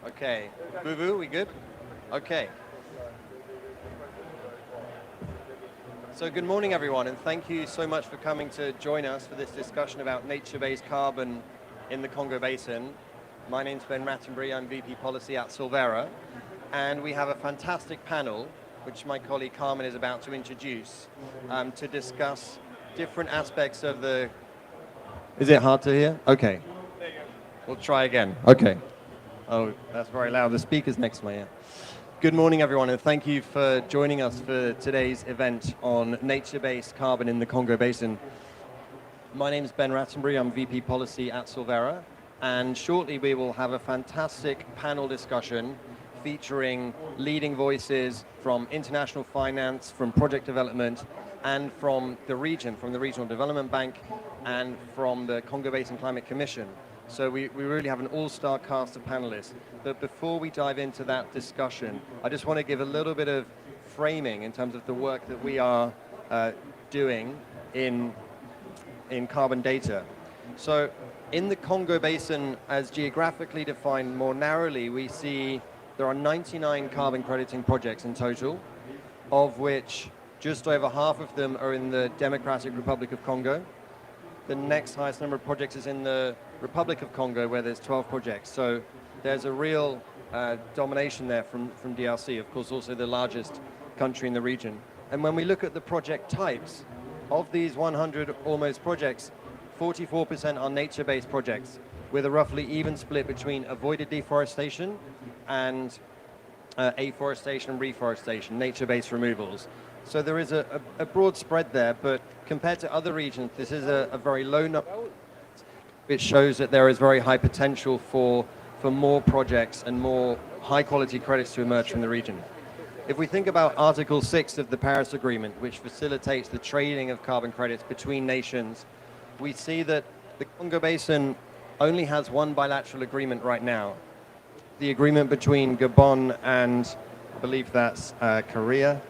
Okay. Boo-boo, we good? Okay. So good morning, everyone, and thank you so much for coming to join us for this discussion about nature-based carbon in the Congo Basin. My name's Ben Rattenbury, I'm VP Policy at Solvera, and we have a fantastic panel, which my colleague Carmen is about to introduce, to discuss different aspects of the... Is it hard to hear? Okay. We'll try again. Okay. Oh, that's very loud. The speaker's next to my ear. Good morning, everyone, and thank you for joining us for today's event on nature-based carbon in the Congo Basin. My name is Ben Rattenbury. I'm VP Policy at Solvera, and shortly we will have a fantastic panel discussion featuring leading voices from international finance, from project development, and from the region, from the Regional Development Bank, and from the Congo Basin Climate Commission. So we really have an all-star cast of panelists. But before we dive into that discussion, I just want to give a little bit of framing in terms of the work that we are doing in carbon data. So in the Congo Basin, as geographically defined more narrowly, we see there are 99 carbon crediting projects in total, of which just over half of them are in the Democratic Republic of Congo. The next highest number of projects is in the Republic of Congo, where there's 12 projects. So there's a real domination there from DRC, of course, also the largest country in the region. And when we look at the project types, of these 100 almost projects, 44% are nature-based projects, with a roughly even split between avoided deforestation and afforestation and reforestation, nature-based removals. So there is a broad spread there, but compared to other regions, this is a very low number, which shows that there is very high potential for more projects and more high-quality credits to emerge from the region. If we think about Article 6 of the Paris Agreement, which facilitates the trading of carbon credits between nations, we see that the Congo Basin only has one bilateral agreement right now, the agreement between Gabon and, I believe that's Korea.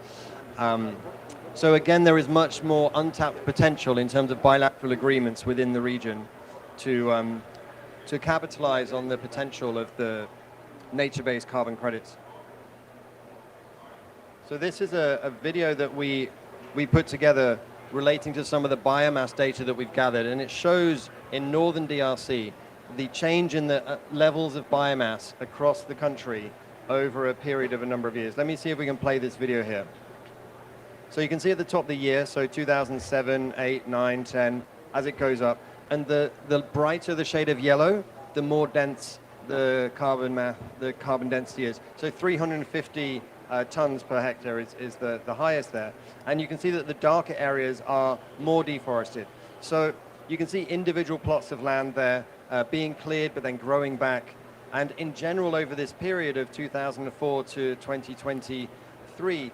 So again, there is much more untapped potential in terms of bilateral agreements within the region to capitalize on the potential of the nature-based carbon credits. So this is a video that we put together relating to some of the biomass data that we've gathered, and it shows in northern DRC the change in the levels of biomass across the country over a period of a number of years. Let me see if we can play this video here. So you can see at the top of the year, so 2007, 8, 9, 10, as it goes up, and the brighter the shade of yellow, the more dense the carbon density is. So 350 tons per hectare is the highest there. And you can see that the darker areas are more deforested. So you can see individual plots of land there being cleared but then growing back. And in general, over this period of 2004 to 2023,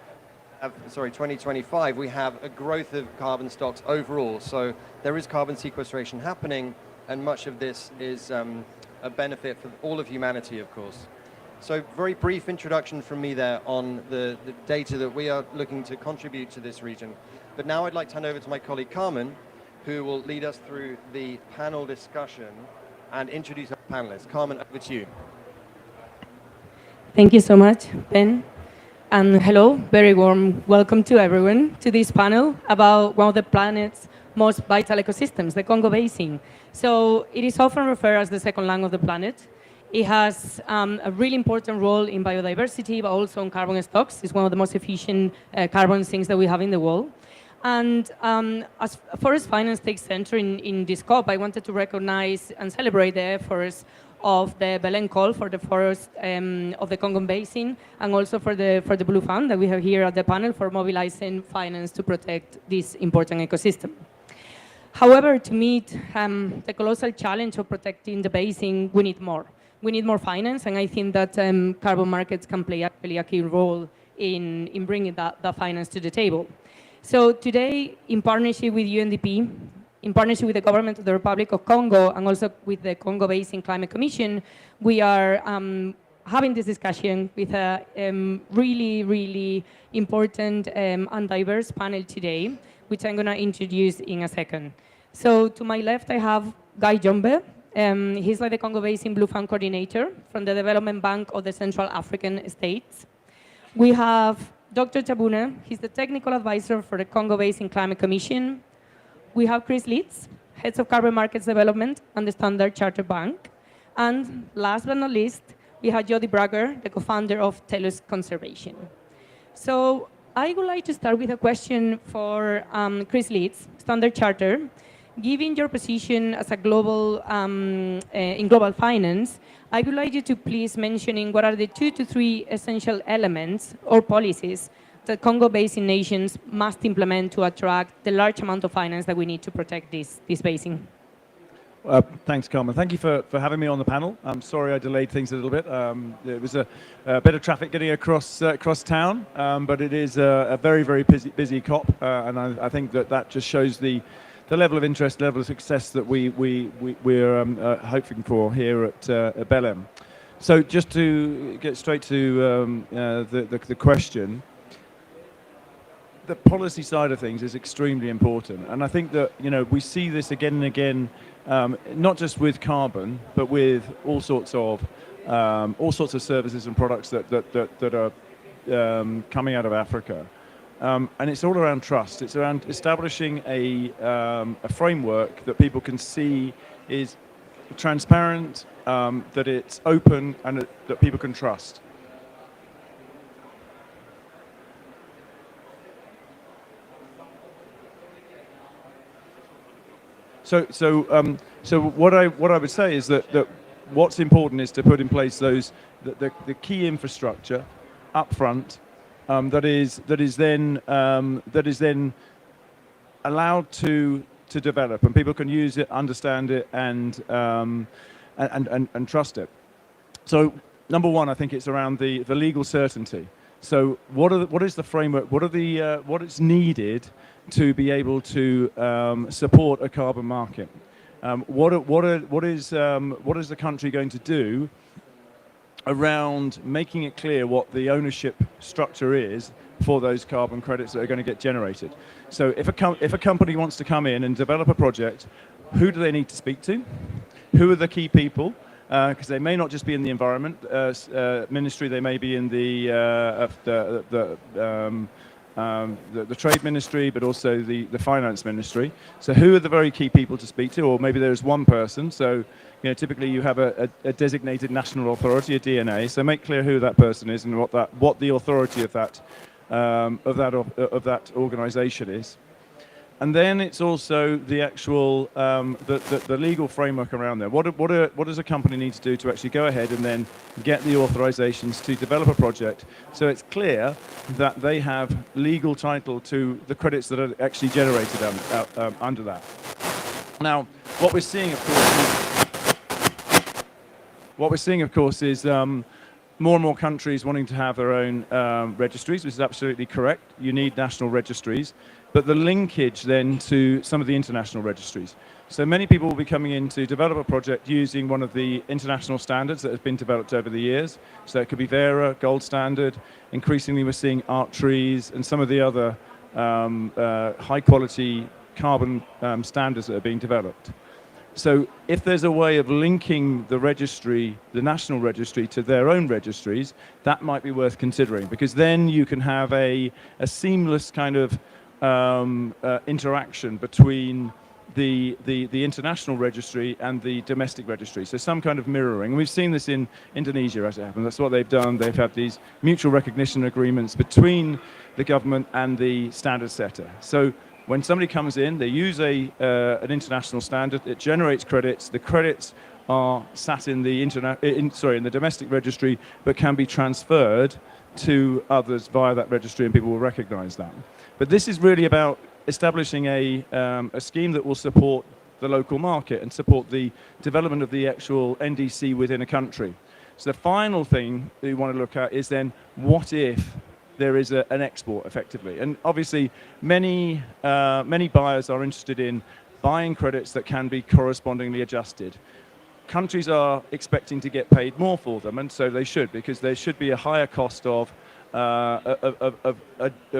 2025, we have a growth of carbon stocks overall. So there is carbon sequestration happening, and much of this is a benefit for all of humanity, of course. So very brief introduction from me there on the data that we are looking to contribute to this region. But now I'd like to hand over to my colleague Carmen, who will lead us through the panel discussion and introduce our panelists. Carmen, over to you. Thank you so much, Ben. And hello, very warm welcome to everyone to this panel about one of the planet's most vital ecosystems, the Congo Basin. So it is often referred as the second lung of the planet. It has a really important role in biodiversity, but also in carbon stocks. It's one of the most efficient carbon sinks that we have in the world. And as forest finance takes center in this COP, I wanted to recognize and celebrate the efforts of the Belen Call for the forest of the Congo Basin, and also for the Blue Fund that we have here at the panel for mobilizing finance to protect this important ecosystem. However, to meet the colossal challenge of protecting the basin, we need more. We need more finance, and I think that carbon markets can play actually a key role in bringing that finance to the table. So today, in partnership with UNDP, in partnership with the government of the Republic of Congo and also with the Congo Basin Climate Commission, we are having this discussion with a really, really important and diverse panel today, which I'm going to introduce in a second. So to my left, I have Guy Jombe, He's like the Congo Basin Blue Fund Coordinator from the Development Bank of the Central African States. We have Dr. Cabon. He's the technical advisor for the Congo Basin Climate Commission. We have Chris Leeds, heads of carbon markets development and the Standard Chartered Bank. And last but not least, we have Jody Bragger, the co-founder of TELUS Conservation. So I would like to start with a question for Chris Leeds, Standard Chartered. Given your position as a global, in global finance, I would like you to please mention what are the 2 to 3 essential elements or policies that Congo Basin nations must implement to attract the large amount of finance that we need to protect this basin. Thanks, Carmen. Thank you for having me on the panel. I'm sorry I delayed things a little bit. There was a bit of traffic getting across town, but it is a very, very busy COP, and I think that just shows the level of interest, level of success that we're hoping for here at Belém. So just to get straight to the question, the policy side of things is extremely important, and I think that we see this again and again, not just with carbon, but with all sorts of services and products that are coming out of Africa. And it's all around trust. It's around establishing a framework that people can see is transparent, that it's open, and that people can trust. So what I would say is that what's important is to put in place the key infrastructure up front. That is then allowed to develop, and people can use it, understand it, and trust it. So number one, I think it's around the legal certainty. So what is the framework? What is needed to be able to support a carbon market? What is the country going to do around making it clear what the ownership structure is for those carbon credits that are going to get generated? So if a company wants to come in and develop a project, who do they need to speak to? Who are the key people? Because they may not just be in the environment ministry, they may be in the trade ministry, but also the finance ministry. So who are the very key people to speak to? Or maybe there's one person. So typically you have a designated national authority, a DNA. So make clear who that person is and what the authority of that organization is. And then it's also the actual the legal framework around there. What does a company need to do to actually go ahead and then get the authorizations to develop a project, so it's clear that they have legal title to the credits that are actually generated under that. Now, what we're seeing, of course, is more and more countries wanting to have their own registries, which is absolutely correct. You need national registries. But the linkage then to some of the international registries. So many people will be coming in to develop a project using one of the international standards that has been developed over the years. So it could be Vera, Gold Standard. Increasingly we're seeing Art Trees and some of the other high quality carbon standards that are being developed. So if there's a way of linking the registry, the national registry, to their own registries, that might be worth considering, because then you can have a seamless kind of interaction between the international registry and the domestic registry. So some kind of mirroring. And we've seen this in Indonesia as it happens. That's what they've done. They've had these mutual recognition agreements between the government and the standard setter. So when somebody comes in, they use an international standard. It generates credits. The credits are sat in the domestic registry, but can be transferred to others via that registry, and people will recognize that. But this is really about establishing a scheme that will support the local market and support the development of the actual NDC within a country. So the final thing that we want to look at is then, what if there is an export effectively? And obviously many buyers are interested in buying credits that can be correspondingly adjusted. Countries are expecting to get paid more for them, and so they should, because there should be a higher cost of of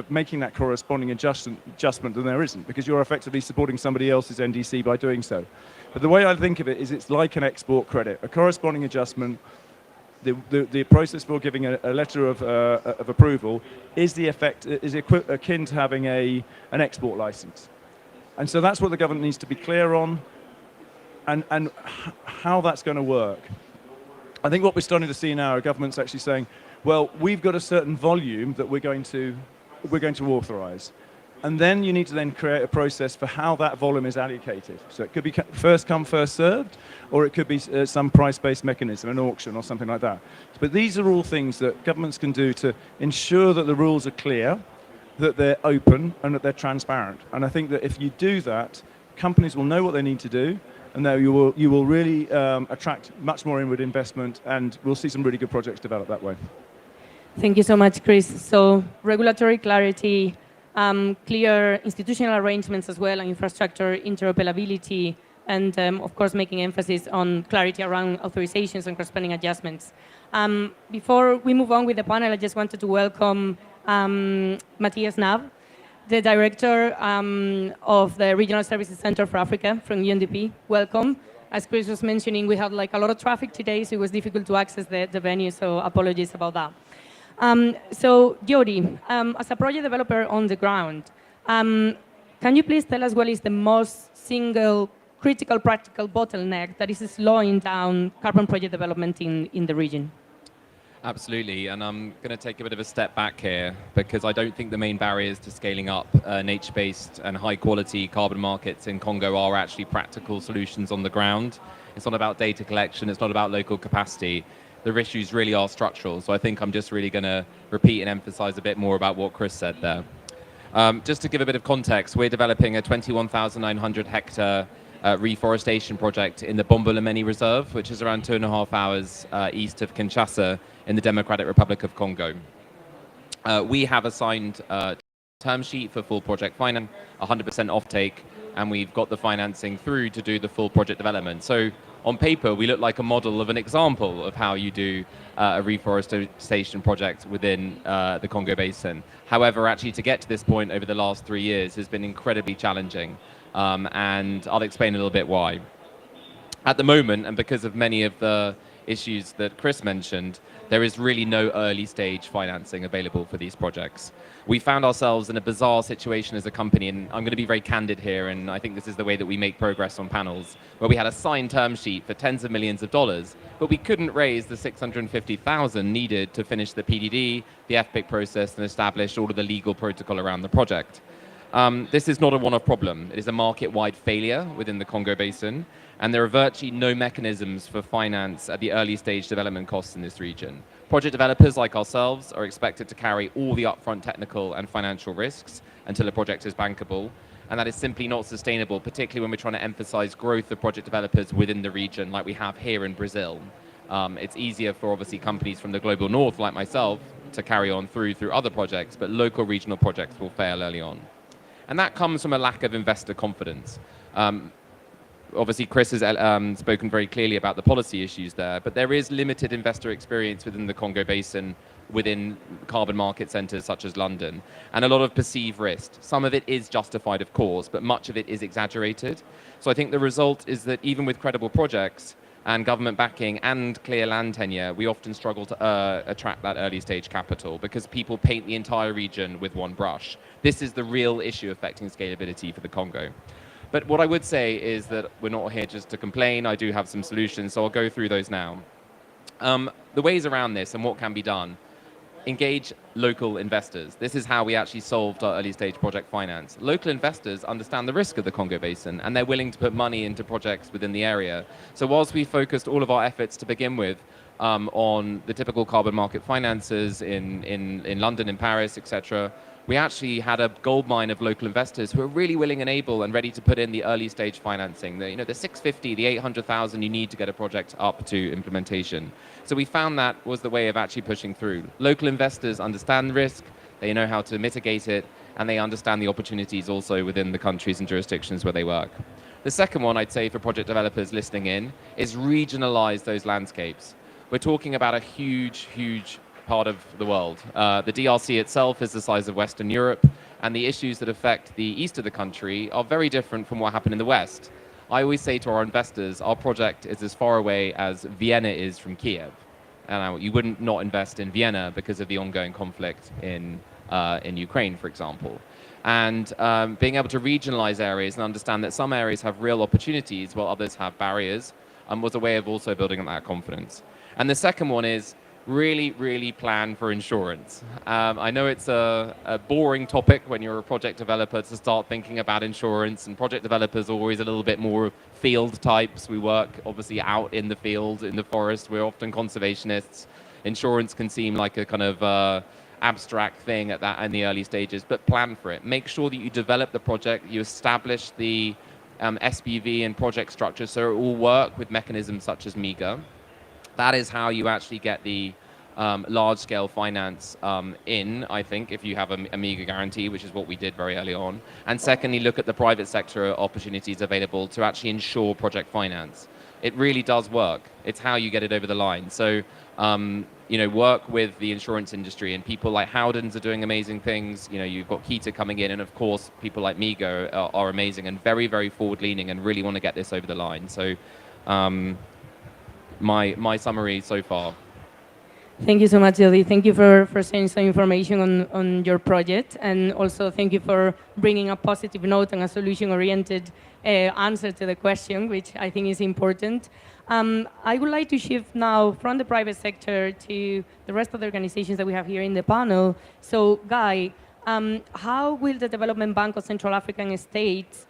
making that corresponding adjustment, then there isn't, because you're effectively supporting somebody else's NDC by doing so. But the way I think of it is it's like an export credit. A corresponding adjustment, the process for giving a letter of approval is akin to having an export license. And so that's what the government needs to be clear on, and how that's going to work. I think what we're starting to see now are governments actually saying, well, we've got a certain volume that we're going to authorize. And then you need to then create a process for how that volume is allocated. So it could be first come, first served, or it could be some price-based mechanism, an auction or something like that. But these are all things that governments can do to ensure that the rules are clear, that they're open, and that they're transparent. And I think that if you do that, companies will know what they need to do, and then you will really attract much more inward investment, and we'll see some really good projects develop that way. Thank you so much, Chris. So regulatory clarity, clear institutional arrangements as well, and infrastructure interoperability, and of course making emphasis on clarity around authorizations and corresponding adjustments. Before we move on with the panel, I just wanted to welcome Matthias Nav, the director of the Regional Services Center for Africa from UNDP. Welcome. As Chris was mentioning, we had like a lot of traffic today, so it was difficult to access the venue, so apologies about that. So, Jody, as a project developer on the ground, can you please tell us what is the most single critical practical bottleneck that is slowing down carbon project development in the region? Absolutely, and I'm going to take a bit of a step back here, because I don't think the main barriers to scaling up nature-based and high-quality carbon markets in Congo are actually practical solutions on the ground. It's not about data collection, it's not about local capacity. The issues really are structural, so I think I'm just really going to repeat and emphasize a bit more about what Chris said there. Just to give a bit of context, we're developing a 21,900 hectare reforestation project in the Bombolemeni Reserve, which is around 2.5 hours east of Kinshasa in the Democratic Republic of Congo. We have a signed term sheet for full project finance, 100% offtake, and we've got the financing through to do the full project development. So on paper, we look like a model of an example of how you do a reforestation project within the Congo Basin. However, actually to get to this point over the last 3 years has been incredibly challenging, and I'll explain a little bit why. At the moment, and because of many of the issues that Chris mentioned, there is really no early stage financing available for these projects. We found ourselves in a bizarre situation as a company, and I'm going to be very candid here, and I think this is the way that we make progress on panels, where we had a signed term sheet for tens of millions of dollars, but we couldn't raise the 650,000 needed to finish the PDD, the FPIC process, and establish all of the legal protocol around the project. This is not a one-off problem. It is a market-wide failure within the Congo Basin, and there are virtually no mechanisms for finance at the early stage development costs in this region. Project developers like ourselves are expected to carry all the upfront technical and financial risks until a project is bankable, and that is simply not sustainable, particularly when we're trying to emphasize growth of project developers within the region like we have here in Brazil. It's easier for obviously companies from the global north like myself to carry on through other projects, but local regional projects will fail early on. And that comes from a lack of investor confidence. Obviously, Chris has spoken very clearly about the policy issues there, but there is limited investor experience within the Congo Basin, within carbon market centers such as London, and a lot of perceived risk. Some of it is justified, of course, but much of it is exaggerated. So I think the result is that even with credible projects and government backing and clear land tenure, we often struggle to attract that early stage capital because people paint the entire region with one brush. This is the real issue affecting scalability for the Congo. But what I would say is that we're not here just to complain. I do have some solutions, so I'll go through those now. The ways around this and what can be done: engage local investors. This is how we actually solved our early stage project finance. Local investors understand the risk of the Congo Basin, and they're willing to put money into projects within the area. So whilst we focused all of our efforts to begin with on the typical carbon market finances in London, in Paris, etc., we actually had a goldmine of local investors who are really willing and able and ready to put in the early stage financing, the 650, the 800,000 you need to get a project up to implementation. So we found that was the way of actually pushing through. Local investors understand the risk, they know how to mitigate it, and they understand the opportunities also within the countries and jurisdictions where they work. The second one I'd say for project developers listening in is regionalize those landscapes. We're talking about a huge part of the world. The DRC itself is the size of Western Europe, and the issues that affect the east of the country are very different from what happened in the west. I always say to our investors, our project is as far away as Vienna is from Kiev. And you wouldn't not invest in Vienna because of the ongoing conflict in Ukraine, for example. And being able to regionalize areas and understand that some areas have real opportunities while others have barriers was a way of also building up that confidence. And the second one is really plan for insurance. I know it's a boring topic when you're a project developer to start thinking about insurance, and project developers are always a little bit more field types. We work obviously out in the field, in the forest. We're often conservationists. Insurance can seem like a kind of abstract thing at that in the early stages, but plan for it. Make sure that you develop the project, you establish the SPV and project structure so it will work with mechanisms such as MEGA. That is how you actually get the large-scale finance in, I think, if you have a MEGA guarantee, which is what we did very early on. And secondly, look at the private sector opportunities available to actually ensure project finance. It really does work. It's how you get it over the line. So, work with the insurance industry, and people like Howdens are doing amazing things. You've got Kita coming in, and of course, people like MEGA are amazing and very forward-leaning and really want to get this over the line. So, my summary so far. Thank you so much, Jody. Thank you for sharing some information on your project, and also thank you for bringing a positive note and a solution-oriented answer to the question, which I think is important. I would like to shift now from the private sector to the rest of the organizations that we have here in the panel. So, Guy, how will the Development Bank of Central African States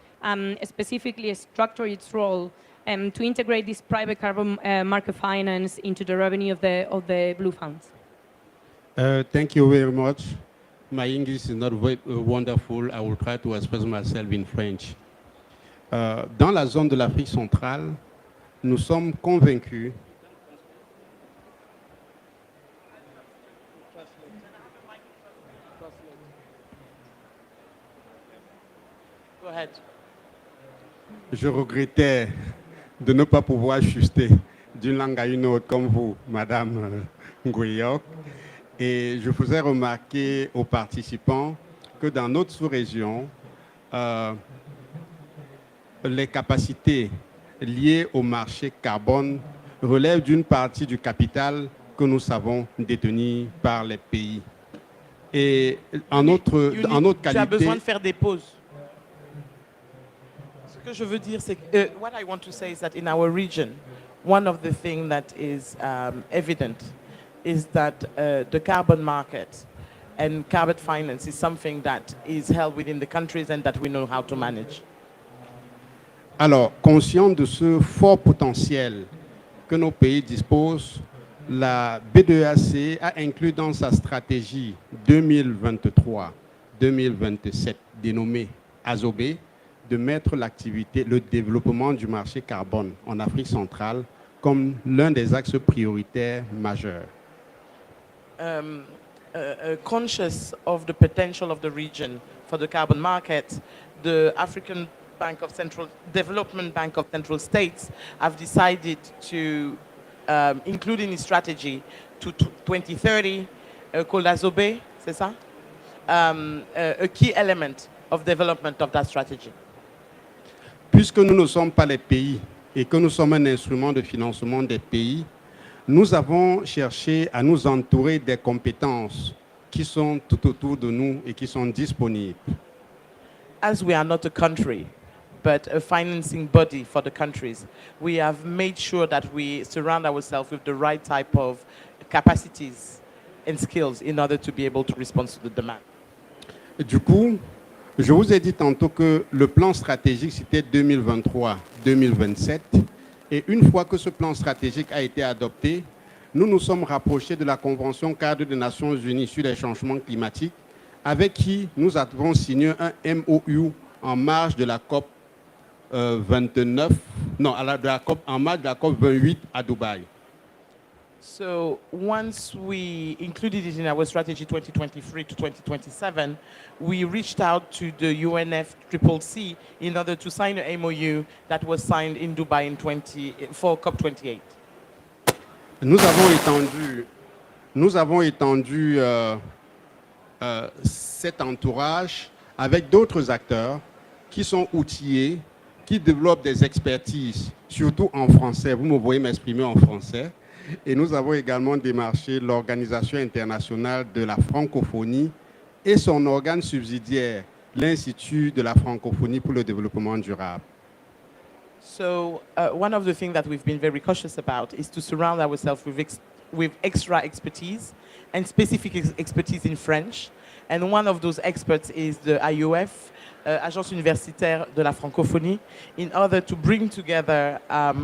specifically structure its role to integrate this private carbon market finance into the revenue of the Blue Funds? Thank you very much. My English is not very wonderful. I will try to express myself in French. Dans la zone de l'Afrique centrale, nous sommes convaincus Go ahead. Je regrettais de ne pas pouvoir ajuster d'une langue à une autre comme vous, Madame Nguyen. Et je faisais remarquer aux participants que dans notre sous-région, les capacités liées au marché carbone relèvent d'une partie du capital que nous savons détenir par les pays. Et en autre qualité... Tu as besoin de faire des pauses. Ce que je veux dire, c'est que what I want to say is that in our region, one of the things that is evident is that the carbon market and carbon finance is something that is held within the countries and that we know how to manage. Alors, conscient de ce fort potentiel que nos pays disposent, la BDEAC a inclus dans sa stratégie 2023-2027, dénommée AZOB, de mettre l'activité, le développement du marché carbone en Afrique centrale comme l'un des axes prioritaires majeurs. Conscious of the potential of the region for the carbon market, the African Development Bank of Central States have decided to include in its strategy to 2030, called AZOB, c'est ça? A key element of development of that strategy. Puisque nous ne sommes pas les pays et que nous sommes un instrument de financement des pays, nous avons cherché à nous entourer des compétences qui sont tout autour de nous et qui sont disponibles. As we are not a country, but a financing body for the countries, we have made sure that we surround ourselves with the right type of capacities and skills in order to be able to respond to the demand. Du coup, je vous ai dit tantôt que le plan stratégique, c'était 2023-2027. Et une fois que ce plan stratégique a été adopté, nous nous sommes rapprochés de la Convention cadre des Nations Unies sur les changements climatiques, avec qui nous avons signé un MOU en marge de la COP 29, non, en marge de la COP 28 à Dubaï. So once we included it in our strategy 2023 to 2027, we reached out to the UNFCCC in order to sign an MOU that was signed in Dubai for COP28. Nous avons étendu nous avons étendu cet entourage avec d'autres acteurs qui sont outillés, qui développent des expertises, surtout en français. Vous me voyez m'exprimer en français. Et nous avons également démarché l'Organisation internationale de la francophonie et son organe subsidiaire, l'Institut de la francophonie pour le développement durable. So one of the things that we've been very cautious about is to surround ourselves with extra expertise and specific expertise in French. And one of those experts is the IOF, Agence Universitaire de la Francophonie, in order to bring together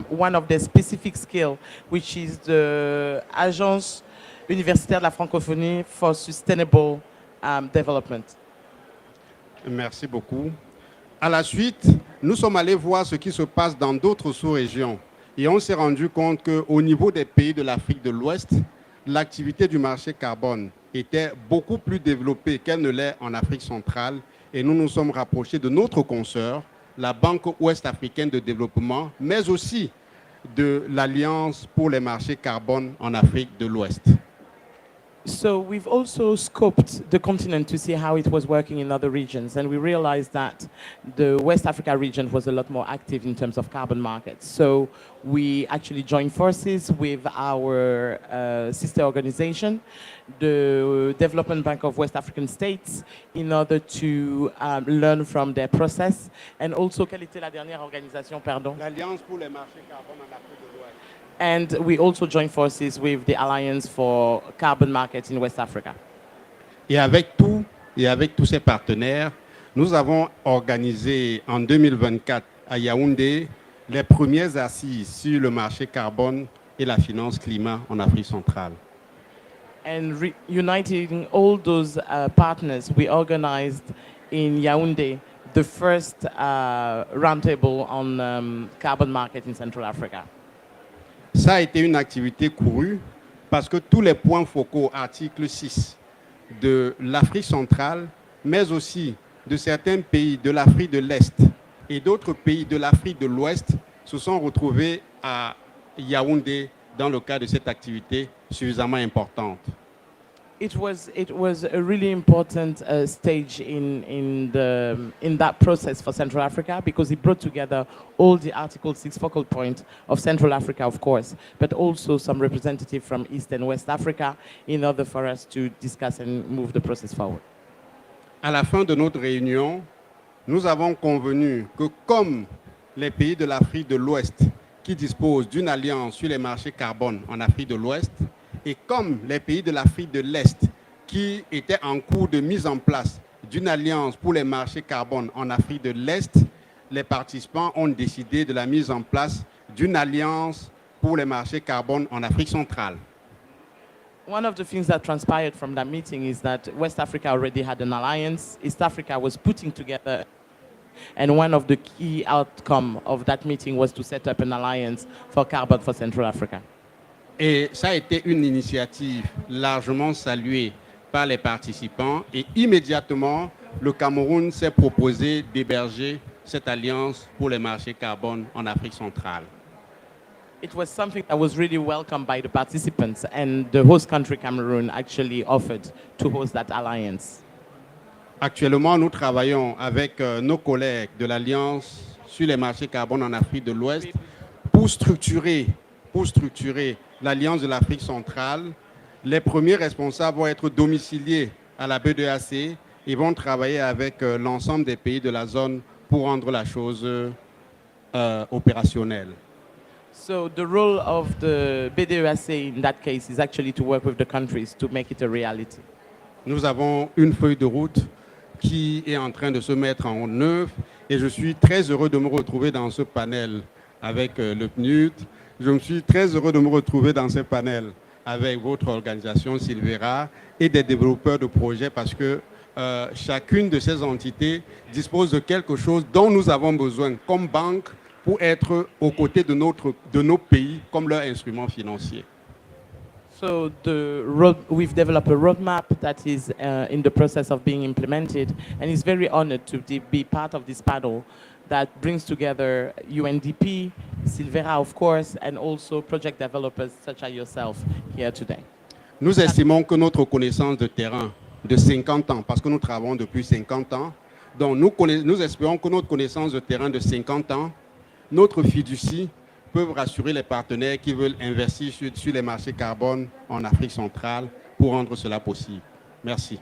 one of the specific skills, which is the Agence Universitaire de la Francophonie for Sustainable Development. Merci beaucoup. À la suite, nous sommes allés voir ce qui se passe dans d'autres sous-régions et on s'est rendu compte qu'au niveau des pays de l'Afrique de l'Ouest, l'activité du marché carbone était beaucoup plus développée qu'elle ne l'est en Afrique centrale et nous nous sommes rapprochés de notre consoeur, la Banque ouest-africaine de développement, mais aussi de l'Alliance pour les marchés carbone en Afrique de l'Ouest. So we've also scoped the continent to see how it was working in other regions, and we realized that the West Africa region was a lot more active in terms of carbon markets. So we actually joined forces with our sister organization, the Development Bank of West African States, in order to learn from their process. And also, quelle était la dernière organisation, pardon? L'Alliance pour les marchés carbone en Afrique de l'Ouest. And we also joined forces with the Alliance for Carbon Markets in West Africa. Et avec tous ces partenaires, nous avons organisé en 2024 à Yaoundé les premières assises sur le marché carbone et la finance climat en Afrique centrale. And uniting all those partners, we organized in Yaoundé the first roundtable on carbon market in Central Africa. Ça a été une activité courue parce que tous les points focaux, article 6, de l'Afrique centrale, mais aussi de certains pays de l'Afrique de l'Est et d'autres pays de l'Afrique de l'Ouest se sont retrouvés à Yaoundé dans le cadre de cette activité suffisamment importante. It was a really important stage in that process for Central Africa because it brought together all the Article 6 focal points of Central Africa, of course, but also some representatives from East and West Africa in order for us to discuss and move the process forward. À la fin de notre réunion, nous avons convenu que comme les pays de l'Afrique de l'Ouest qui disposent d'une alliance sur les marchés carbone en Afrique de l'Ouest, et comme les pays de l'Afrique de l'Est qui étaient en cours de mise en place d'une alliance pour les marchés carbone en Afrique de l'Est, les participants ont décidé de la mise en place d'une alliance pour les marchés carbone en Afrique centrale. One of the things that transpired from that meeting is that West Africa already had an alliance, East Africa was putting together, and one of the key outcomes of that meeting was to set up an alliance for carbon for Central Africa. Et ça a été une initiative largement saluée par les participants et immédiatement, le Cameroun s'est proposé d'héberger cette alliance pour les marchés carbone en Afrique centrale. It was something that was really welcomed by the participants, and the host country, Cameroon, actually offered to host that alliance. Actuellement, nous travaillons avec nos collègues de l'Alliance sur les marchés carbone en Afrique de l'Ouest pour structurer l'Alliance de l'Afrique centrale. Les premiers responsables vont être domiciliés à la BDAC et vont travailler avec l'ensemble des pays de la zone pour rendre la chose opérationnelle. So the role of the BDAC in that case is actually to work with the countries to make it a reality. Nous avons une feuille de route qui est en train de se mettre en œuvre et je suis très heureux de me retrouver dans ce panel avec le PNUD. Je me suis très heureux de me retrouver dans ce panel avec votre organisation Silvera et des développeurs de projets parce que chacune de ces entités dispose de quelque chose dont nous avons besoin comme banque pour être aux côtés de nos pays comme leur instrument financier. So we've developed a roadmap that is in the process of being implemented, and is very honored to be part of this panel that brings together UNDP, Silvera, of course, and also project developers such as yourself here today. Nous estimons que notre connaissance de terrain de 50 ans, parce que nous travaillons depuis 50 ans, donc nous espérons que notre connaissance de terrain de 50 ans, notre fiducie, peuvent rassurer les partenaires qui veulent investir sur les marchés carbone en Afrique centrale pour rendre cela possible. Merci.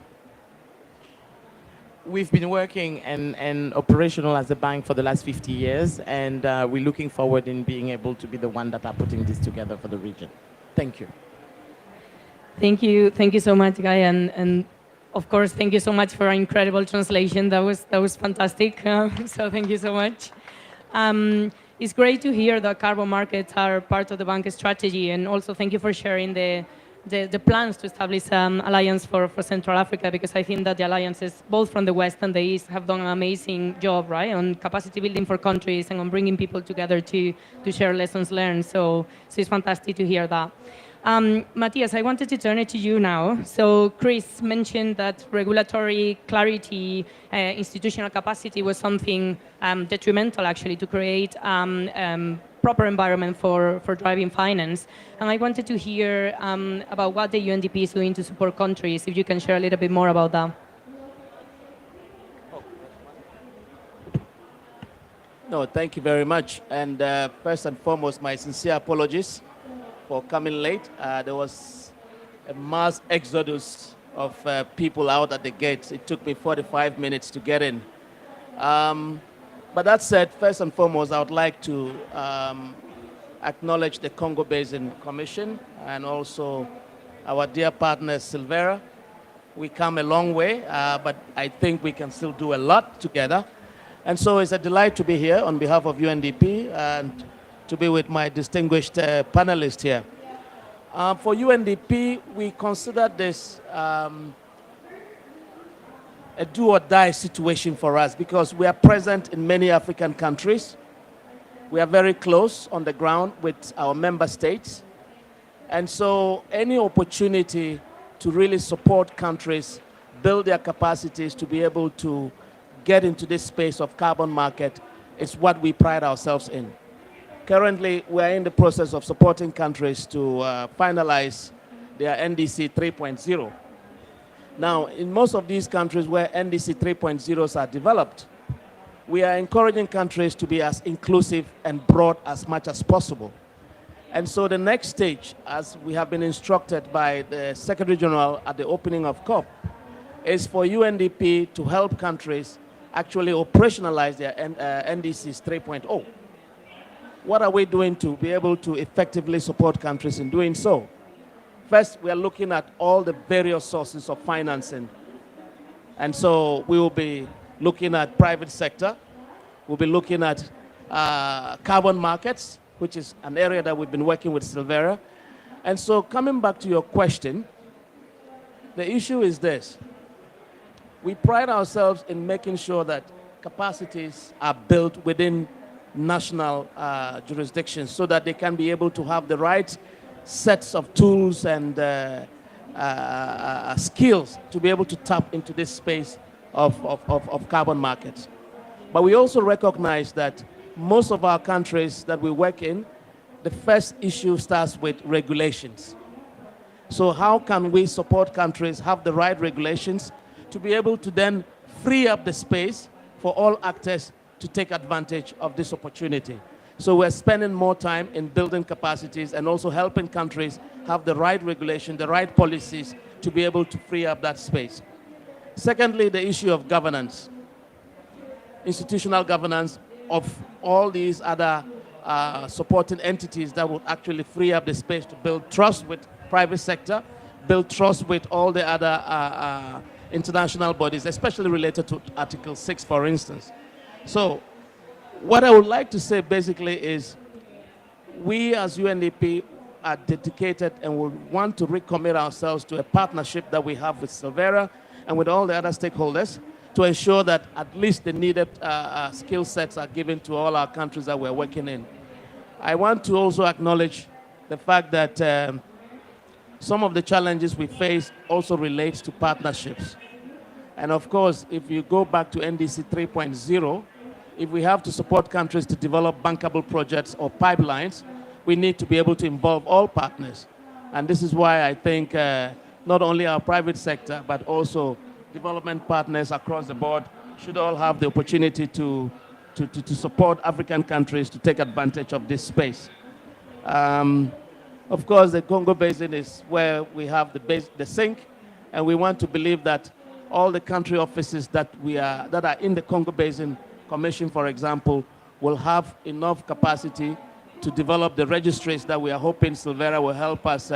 We've been working and operational as a bank for the last 50 years, and we're looking forward in being able to be the one that are putting this together for the region. Thank you. Thank you so much, Guy, and of course, thank you so much for an incredible translation. That was fantastic. So thank you so much. It's great to hear that carbon markets are part of the bank's strategy, and also thank you for sharing the plans to establish alliance for Central Africa, because I think that the alliances, both from the West and the East, have done an amazing job, right, on capacity building for countries and on bringing people together to share lessons learned. So it's fantastic to hear that. Matthias, I wanted to turn it to you now. So Chris mentioned that regulatory clarity, institutional capacity was something detrimental actually to create proper environment for driving finance. And I wanted to hear about what the UNDP is doing to support countries, if you can share a little bit more about that. No, thank you very much. And first and foremost, my sincere apologies for coming late. There was a mass exodus of people out at the gates. It took me 45 minutes to get in. But that said, first and foremost, I would like to acknowledge the Congo Basin Commission and also our dear partner, Silvera. We come a long way, but I think we can still do a lot together. And so it's a delight to be here on behalf of UNDP and to be with my distinguished panelists here. For UNDP, we consider this a do-or-die situation for us because we are present in many African countries. We are very close on the ground with our member states. And so any opportunity to really support countries, build their capacities to be able to get into this space of carbon market is what we pride ourselves in. Currently, we are in the process of supporting countries to finalize their NDC 3.0. Now, in most of these countries where NDC 3.0s are developed, we are encouraging countries to be as inclusive and broad as much as possible. And so the next stage, as we have been instructed by the Secretary General at the opening of COP, is for UNDP to help countries actually operationalize their NDCs 3.0. What are we doing to be able to effectively support countries in doing so? First, we are looking at all the various sources of financing. And so we will be looking at private sector. We'll be looking at carbon markets, which is an area that we've been working with Silvera. And so coming back to your question, the issue is this. We pride ourselves in making sure that capacities are built within national jurisdictions so that they can be able to have the right sets of tools and skills to be able to tap into this space of carbon markets. But we also recognize that most of our countries that we work in, the first issue starts with regulations. So how can we support countries have the right regulations to be able to then free up the space for all actors to take advantage of this opportunity? So we're spending more time in building capacities and also helping countries have the right regulation, the right policies to be able to free up that space. Secondly, the issue of governance, institutional governance of all these other supporting entities that would actually free up the space to build trust with private sector, build trust with all the other international bodies, especially related to Article 6, for instance. So what I would like to say basically is we as UNDP are dedicated and we want to recommit ourselves to a partnership that we have with Silvera and with all the other stakeholders to ensure that at least the needed skill sets are given to all our countries that we're working in. I want to also acknowledge the fact that some of the challenges we face also relates to partnerships. And of course, if you go back to NDC 3.0, if we have to support countries to develop bankable projects or pipelines, we need to be able to involve all partners. And this is why I think not only our private sector, but also development partners across the board should all have the opportunity to support African countries to take advantage of this space. Of course, the Congo Basin is where we have the sink, and we want to believe that all the country offices that are in the Congo Basin Commission, for example, will have enough capacity to develop the registries that we are hoping Silvera will help us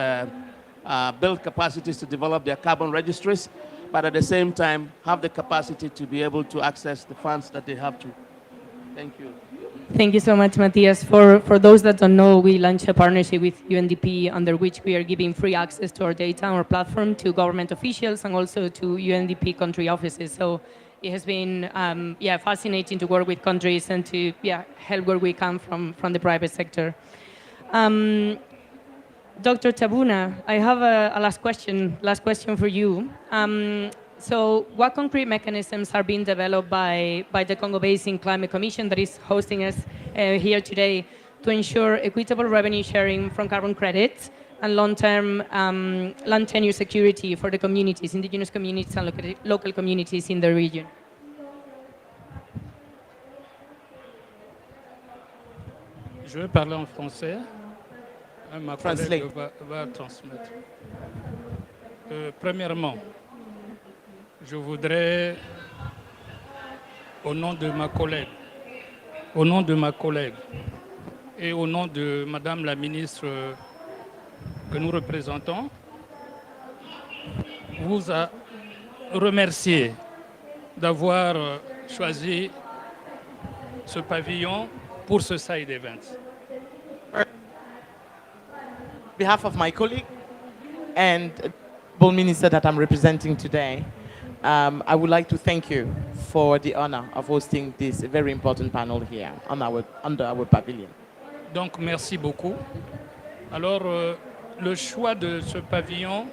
build capacities to develop their carbon registries, but at the same time have the capacity to be able to access the funds that they have to. Thank you. Thank you so much, Matthias. For those that don't know, we launched a partnership with UNDP under which we are giving free access to our data on our platform to government officials and also to UNDP country offices. So it has been fascinating to work with countries and to help where we can from the private sector. Dr. Tabuna, I have a last question for you. So what concrete mechanisms are being developed by the Congo Basin Climate Commission that is hosting us here today to ensure equitable revenue sharing from carbon credits and long-term land tenure security for the communities, indigenous communities and local communities in the region? Je vais parler en français. Ma Translate. collègue va transmettre. Premièrement, je voudrais, au nom de ma collègue et au nom de Madame la ministre que nous représentons, vous remercier d'avoir choisi ce pavillon pour ce side event. On behalf of my colleague and the minister that I'm representing today, I would like to thank you for the honor of hosting this very important panel here under our pavilion. Donc, merci beaucoup. Alors, le choix de ce pavillon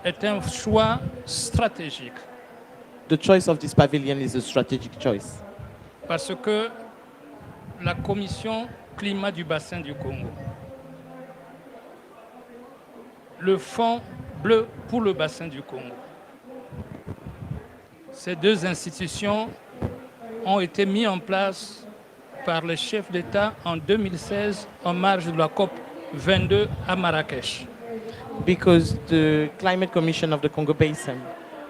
est un choix stratégique. The choice of this pavilion is a strategic choice. Parce que la Commission climat du bassin du Congo, le Fonds bleu pour le bassin du Congo, ces deux institutions ont été mises en place par le chef d'État en 2016 en marge de la COP30 à Marrakech. Because the Climate Commission of the Congo Basin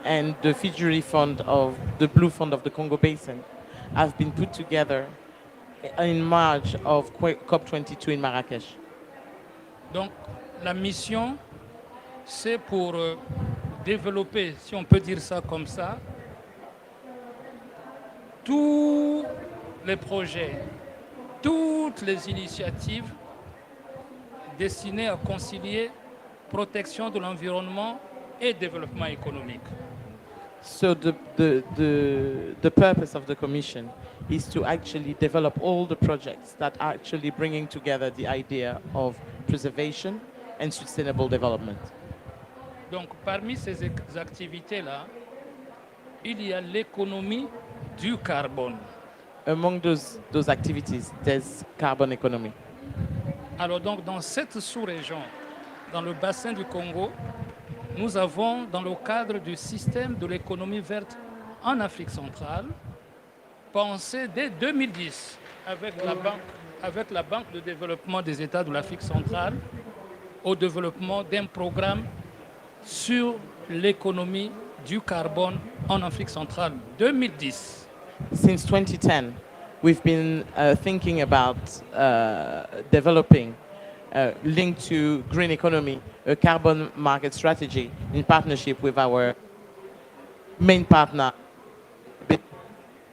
and the Fidjuri Fund of the Blue Fund of the Congo Basin have been put together in March of COP22 in Marrakech. Donc la mission, c'est pour développer, si on peut dire ça comme ça, tous les projets, toutes les initiatives destinées à concilier protection de l'environnement et développement économique. So the purpose of the Commission is to actually develop all the projects that are actually bringing together the idea of preservation and sustainable development. Donc parmi ces activités-là, il y a l'économie du carbone. Among those activities, there's carbon economy. Alors donc dans cette sous-région, dans le bassin du Congo, nous avons dans le cadre du système de l'économie verte en Afrique centrale, pensé dès 2010 avec la Banque de développement des États de l'Afrique centrale au développement d'un programme sur l'économie du carbone en Afrique centrale 2010. Since 2010, we've been thinking about developing, linked to green economy, a carbon market strategy in partnership with our main partner.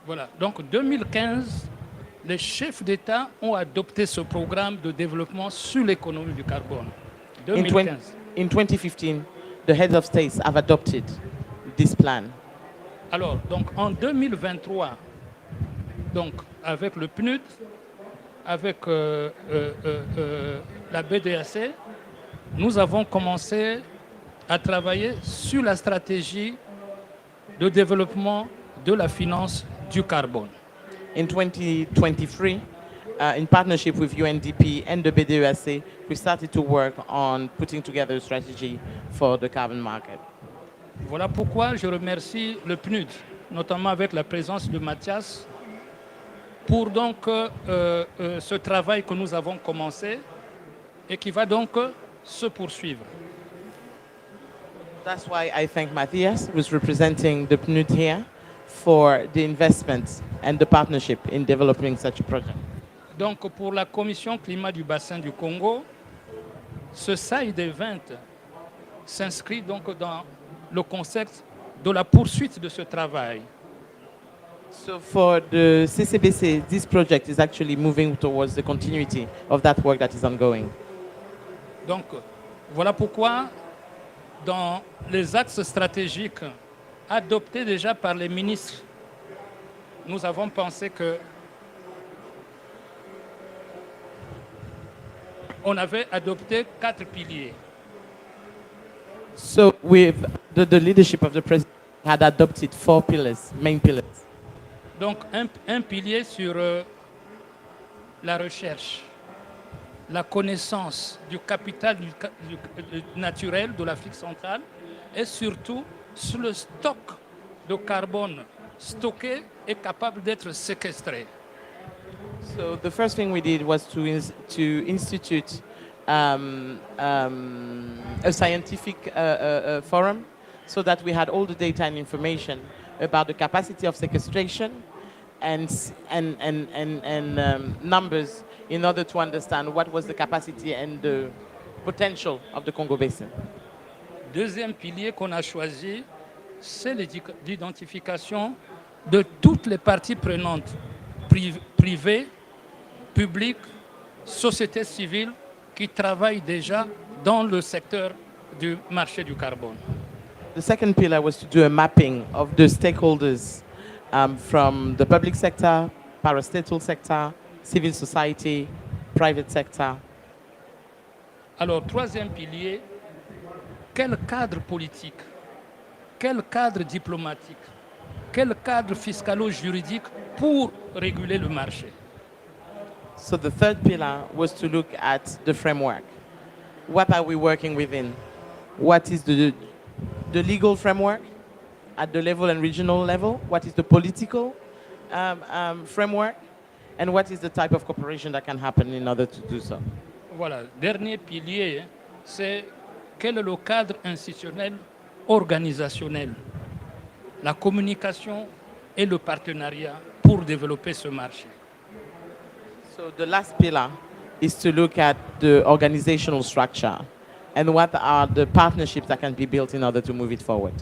Voilà, donc 2015, les chefs d'État ont adopté ce programme de développement sur l'économie du carbone. 2015. In 2015, the heads of states have adopted this plan. Alors, donc en 2023, donc avec le PNUD, avec la BDAC, nous avons commencé à travailler sur la stratégie de développement de la finance du carbone. In 2023, in partnership with UNDP and the BDESA, we started to work on putting together a strategy for the carbon market. Voilà pourquoi je remercie le PNUD, notamment avec la présence de Mathias, pour donc ce travail que nous avons commencé et qui va donc se poursuivre. That's why I thank Matthias, who's representing the PNUD here, for the investment and the partnership in developing such a project. Donc pour la Commission climat du bassin du Congo, ce side event s'inscrit donc dans le concept de la poursuite de ce travail. So for the CCBC, this project is actually moving towards the continuity of that work that is ongoing. Donc voilà pourquoi dans les axes stratégiques adoptés déjà par les ministres, nous avons pensé que on avait adopté 4 piliers. So with the leadership of the president had adopted 4 pillars, main pillars. Donc un pilier sur la recherche, la connaissance du capital naturel de l'Afrique centrale et surtout sur le stock de carbone stocké et capable d'être séquestré. So the first thing we did was to institute a scientific forum so that we had all the data and information about the capacity of sequestration and numbers in order to understand what was the capacity and the potential of the Congo Basin. Deuxième pilier qu'on a choisi, c'est l'identification de toutes les parties prenantes, privées, publiques, sociétés civiles, qui travaillent déjà dans le secteur du marché du carbone. The second pillar was to do a mapping of the stakeholders from the public sector, parastatal sector, civil society, private sector. Alors, troisième pilier, quel cadre politique, quel cadre diplomatique, quel cadre fiscalo-juridique pour réguler le marché? So the third pillar was to look at the framework. What are we working within? What is the legal framework at the level and regional level? What is the political framework? And what is the type of cooperation that can happen in order to do so? Voilà, dernier pilier, c'est quel est le cadre institutionnel organisationnel, la communication et le partenariat pour développer ce marché. So the last pillar is to look at the organizational structure and what are the partnerships that can be built in order to move it forward.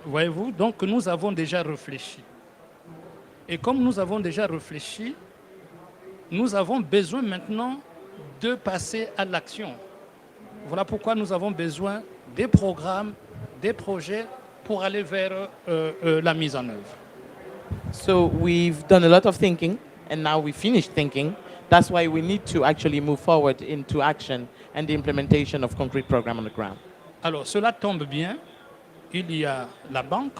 Voyez-vous, donc nous avons déjà réfléchi. Et comme nous avons déjà réfléchi, nous avons besoin maintenant de passer à l'action. Voilà pourquoi nous avons besoin des programmes, des projets pour aller vers la mise en œuvre. So we've done a lot of thinking and now we finished thinking. That's why we need to actually move forward into action and the implementation of concrete programs on the ground. Alors cela tombe bien, il y a la banque,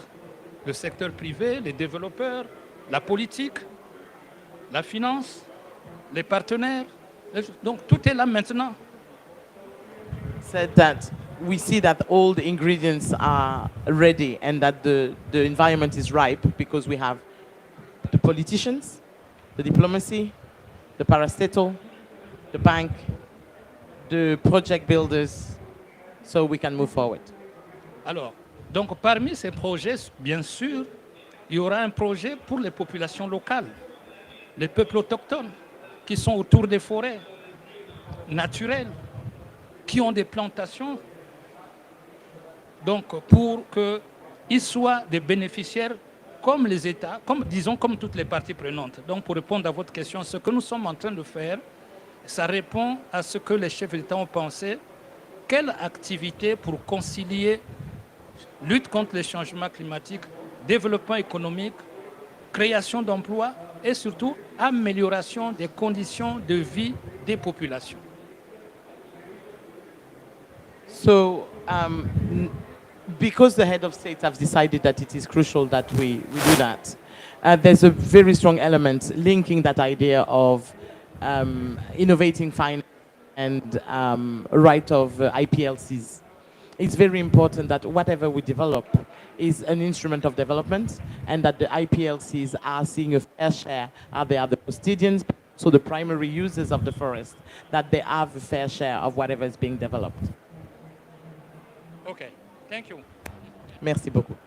le secteur privé, les développeurs, la politique, la finance, les partenaires. Donc tout est là maintenant. Said that we see that all the ingredients are ready and that the environment is ripe because we have the politicians, the diplomacy, the parastatal, the bank, the project builders, so we can move forward. Alors, donc parmi ces projets, bien sûr, il y aura un projet pour les populations locales, les peuples autochtones qui sont autour des forêts naturelles, qui ont des plantations. Donc, pour qu'ils soient des bénéficiaires comme les États, disons comme toutes les parties prenantes. Donc, pour répondre à votre question, ce que nous sommes en train de faire, ça répond à ce que les chefs d'État ont pensé. Quelle activité pour concilier lutte contre les changements climatiques, développement économique, création d'emplois et surtout amélioration des conditions de vie des populations. So, because the head of state have decided that it is crucial that we do that, there's a very strong element linking that idea of innovating finance and right of IPLCs. It's very important that whatever we develop is an instrument of development, and that the IPLCs are seeing a fair share, they are the custodians, so the primary users of the forest, that they have a fair share of whatever is being developed. Okay, thank you. Merci beaucoup.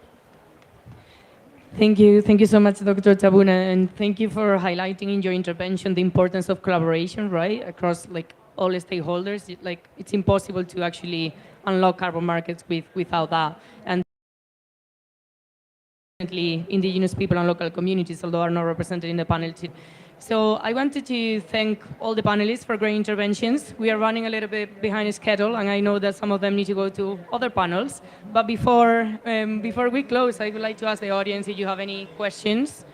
Thank you so much, Dr. Tabuna, and thank you for highlighting in your intervention the importance of collaboration, right, across like all stakeholders. It's impossible to actually unlock carbon markets without that. And definitely indigenous people and local communities, although are not represented in the panel. So I wanted to thank all the panelists for great interventions. We are running a little bit behind schedule, and I know that some of them need to go to other panels. But before we close, I would like to ask the audience if you have any questions.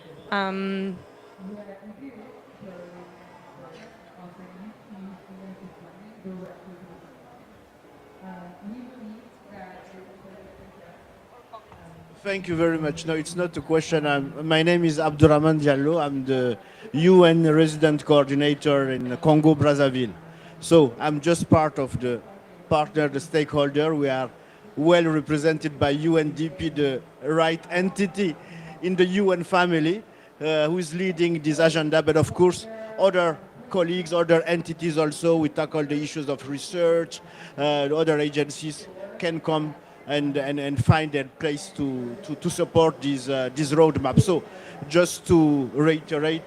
Thank you very much. No, it's not a question. My name is Abdurrahman Diallo. I'm the UN resident coordinator in Congo Brazzaville. So I'm just part of the partner, the stakeholder. We are well represented by UNDP, the right entity in the UN family, who is leading this agenda. But of course, other colleagues, other entities also, we tackle the issues of research. Other agencies can come and find their place to support this roadmap. So just to reiterate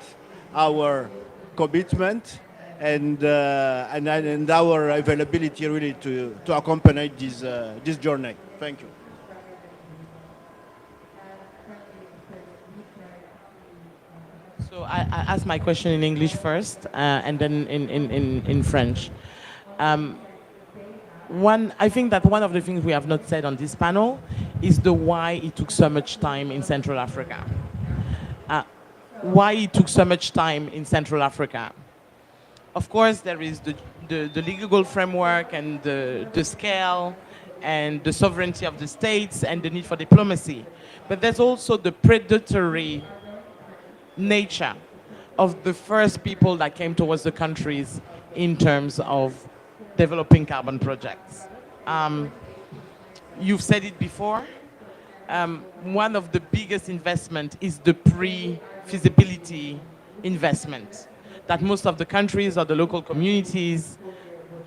our commitment and our availability really to accompany this journey. Thank you. So I ask my question in English first, and then in French. I think that one of the things we have not said on this panel is the why it took so much time in Central Africa. Why it took so much time in Central Africa. Of course, there is the legal framework and the scale and the sovereignty of the states and the need for diplomacy. But there's also the predatory nature of the first people that came towards the countries in terms of developing carbon projects. You've said it before. One of the biggest investment is the pre-feasibility investment that most of the countries or the local communities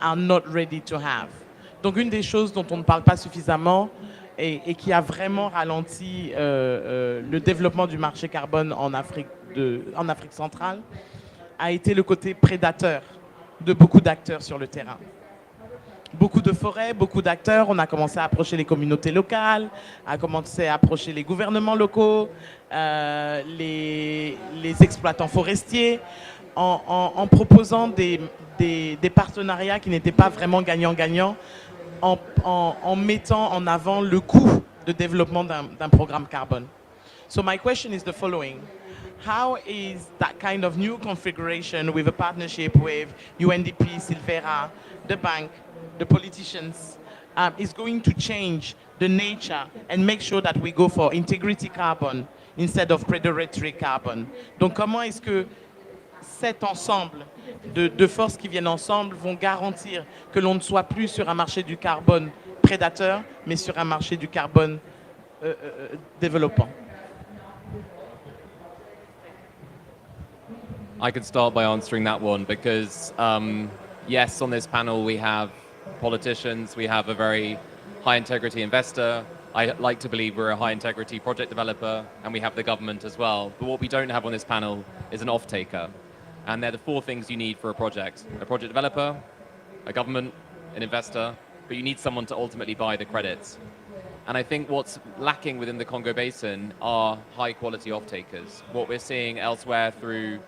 are not ready to have. Donc une des choses dont on ne parle pas suffisamment et qui a vraiment ralenti le développement du marché carbone en Afrique centrale a été le côté prédateur de beaucoup d'acteurs sur le terrain. Beaucoup de forêts, beaucoup d'acteurs, on a commencé à approcher les communautés locales, à commencer à approcher les gouvernements locaux, les exploitants forestiers, en proposant des partenariats qui n'étaient pas vraiment gagnant-gagnant, en mettant en avant le coût de développement d'un programme carbone. So my question is the following. How is that kind of new configuration with a partnership with UNDP, Silvera, the bank, the politicians, is going to change the nature and make sure that we go for integrity carbon instead of predatory carbon? Donc comment est-ce que cet ensemble de forces qui viennent ensemble vont garantir que l'on ne soit plus sur un marché du carbone prédateur, mais sur un marché du carbone développant? I could start by answering that one because, yes, on this panel we have politicians, we have a very high integrity investor. I like to believe we're a high integrity project developer, and we have the government as well. But what we don't have on this panel is an off-taker. And they're the four things you need for a project developer, a government, an investor, but you need someone to ultimately buy the credits. And I think what's lacking within the Congo Basin are high quality off-takers. What we're seeing elsewhere through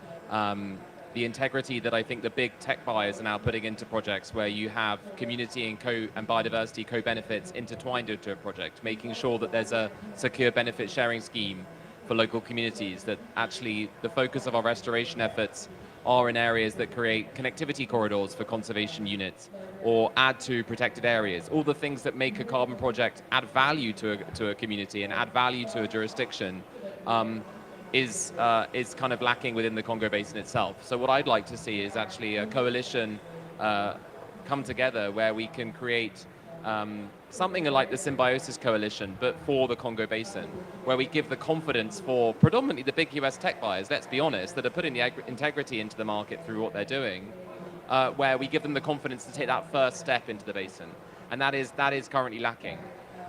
the integrity that I think the big tech buyers are now putting into projects where you have community and biodiversity co-benefits intertwined into a project, making sure that there's a secure benefit sharing scheme for local communities, that actually the focus of our restoration efforts are in areas that create connectivity corridors for conservation units or add to protected areas, all the things that make a carbon project add value to a community and add value to a jurisdiction. is kind of lacking within the Congo Basin itself. So what I'd like to see is actually a coalition come together where we can create something like the Symbiosis Coalition, but for the Congo Basin, where we give the confidence for predominantly the big US tech buyers, let's be honest, that are putting the integrity into the market through what they're doing, where we give them the confidence to take that first step into the basin. And that is currently lacking.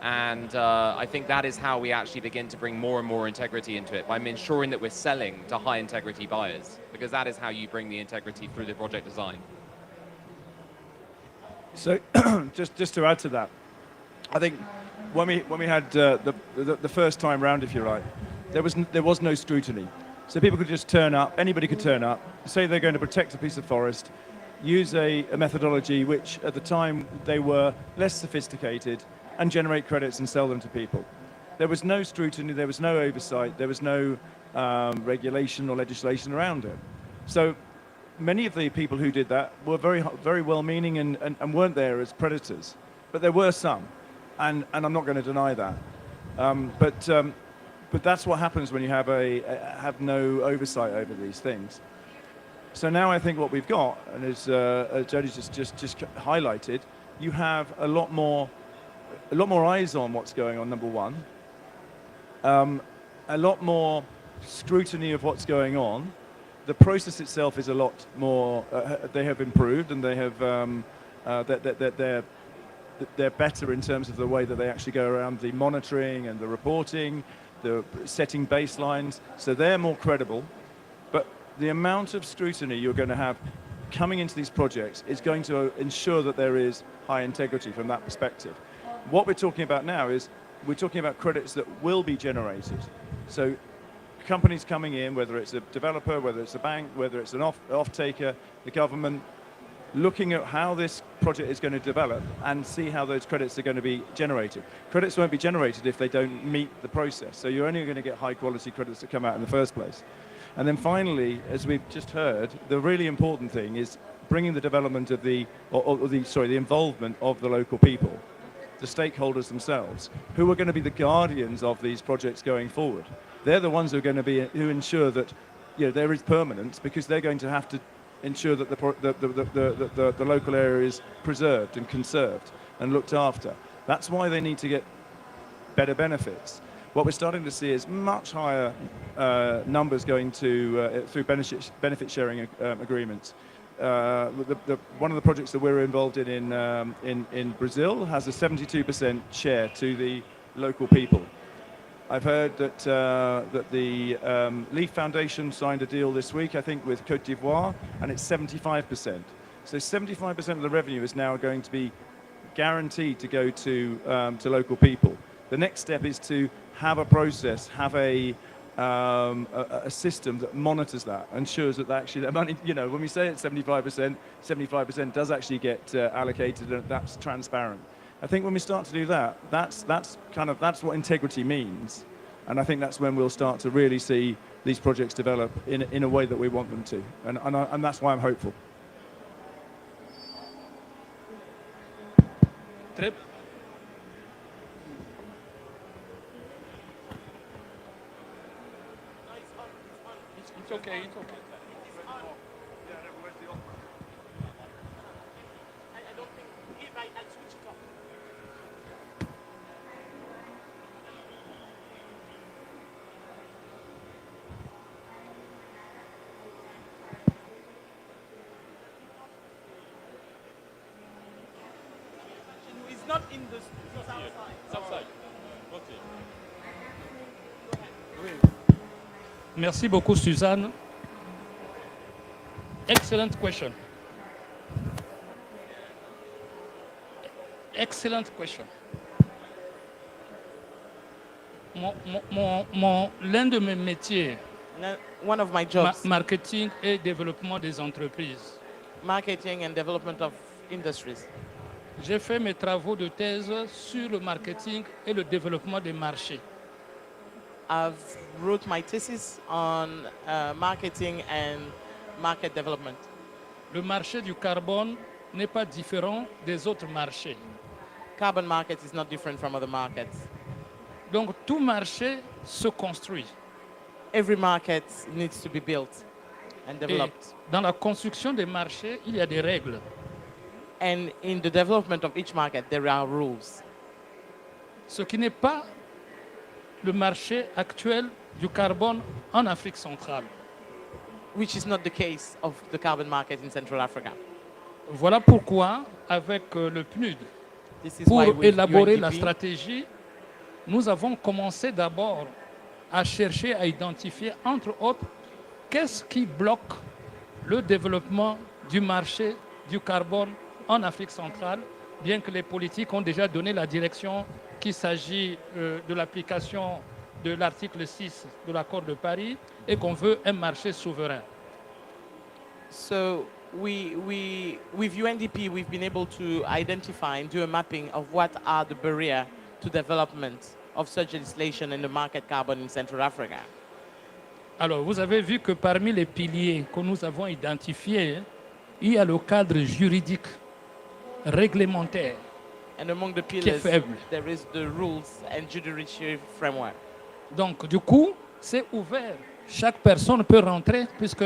And I think that is how we actually begin to bring more and more integrity into it, by ensuring that we're selling to high integrity buyers, because that is how you bring the integrity through the project design. So just to add to that, I think when we had the first time round, if you like, there was no scrutiny. So people could just turn up, anybody could turn up, say they're going to protect a piece of forest, use a methodology which at the time they were less sophisticated, and generate credits and sell them to people. There was no scrutiny, there was no oversight, there was no regulation or legislation around it. So many of the people who did that were very well-meaning and weren't there as predators, but there were some, and I'm not going to deny that. But that's what happens when you have no oversight over these things. So now I think what we've got, and as Jody just highlighted, you have a lot more eyes on what's going on, number one. A lot more scrutiny of what's going on. The process itself is a lot more, they have improved, and they have, they're better in terms of the way that they actually go around the monitoring and the reporting, the setting baselines, so they're more credible. But the amount of scrutiny you're going to have coming into these projects is going to ensure that there is high integrity from that perspective. What we're talking about now is we're talking about credits that will be generated. So companies coming in, whether it's a developer, whether it's a bank, whether it's an off-taker, the government, looking at how this project is going to develop and see how those credits are going to be generated. Credits won't be generated if they don't meet the process. So you're only going to get high-quality credits that come out in the first place. And then finally, as we've just heard, the really important thing is bringing the development of the involvement of the local people, the stakeholders themselves, who are going to be the guardians of these projects going forward. They're the ones who are going to who ensure that there is permanence, because they're going to have to ensure that the local area is preserved and conserved and looked after. That's why they need to get better benefits. What we're starting to see is much higher numbers going to through benefit sharing agreements. One of the projects that we're involved in Brazil has a 72% share to the local people. I've heard that the Leaf Foundation signed a deal this week, I think, with Côte d'Ivoire, and it's 75%. So 75% of the revenue is now going to be guaranteed to go to local people. The next step is to have a process, have a system that monitors that, ensures that actually that money, when we say it's 75%, 75% does actually get allocated, and that's transparent. I think when we start to do that, that's what integrity means, and I think that's when we'll start to really see these projects develop in a way that we want them to, and that's why I'm hopeful. Trip. It's okay, it's okay. It's not in the outside. Merci beaucoup, Suzanne. Excellent question. Excellent question. L'un de mes métiers, One of my jobs, marketing et développement des entreprises. marketing and development of industries. J'ai fait mes travaux de thèse sur le marketing et le développement des marchés. I've wrote my thesis on marketing and market development. Le marché du carbone n'est pas différent des autres marchés. Carbon market is not different from other markets. Donc tout marché se construit. every market needs to be built and Et developed. dans la construction des marchés, il y a des règles. And in the development of each market, there are rules. Ce qui n'est pas le marché actuel du carbone en Afrique centrale. Which is not the case of the carbon market in Central Africa. Voilà pourquoi, avec le PNUD, This is pour why with élaborer la UNDP, stratégie, nous avons commencé d'abord à chercher à identifier, entre autres, qu'est-ce qui bloque le développement du marché du carbone en Afrique centrale, bien que les politiques ont déjà donné la direction qu'il s'agit de l'application de l'article 6 de l'accord de Paris et qu'on veut un marché souverain. So with UNDP, we've been able to identify and do a mapping of what are the barriers to development of such legislation in the market carbon in Central Africa. Alors, vous avez vu que parmi les piliers que nous avons identifiés, il y a le cadre juridique, réglementaire. And among the Qui est pillars, faible. there is the rules and judiciary framework. Donc, du coup, c'est ouvert. Chaque personne peut rentrer puisque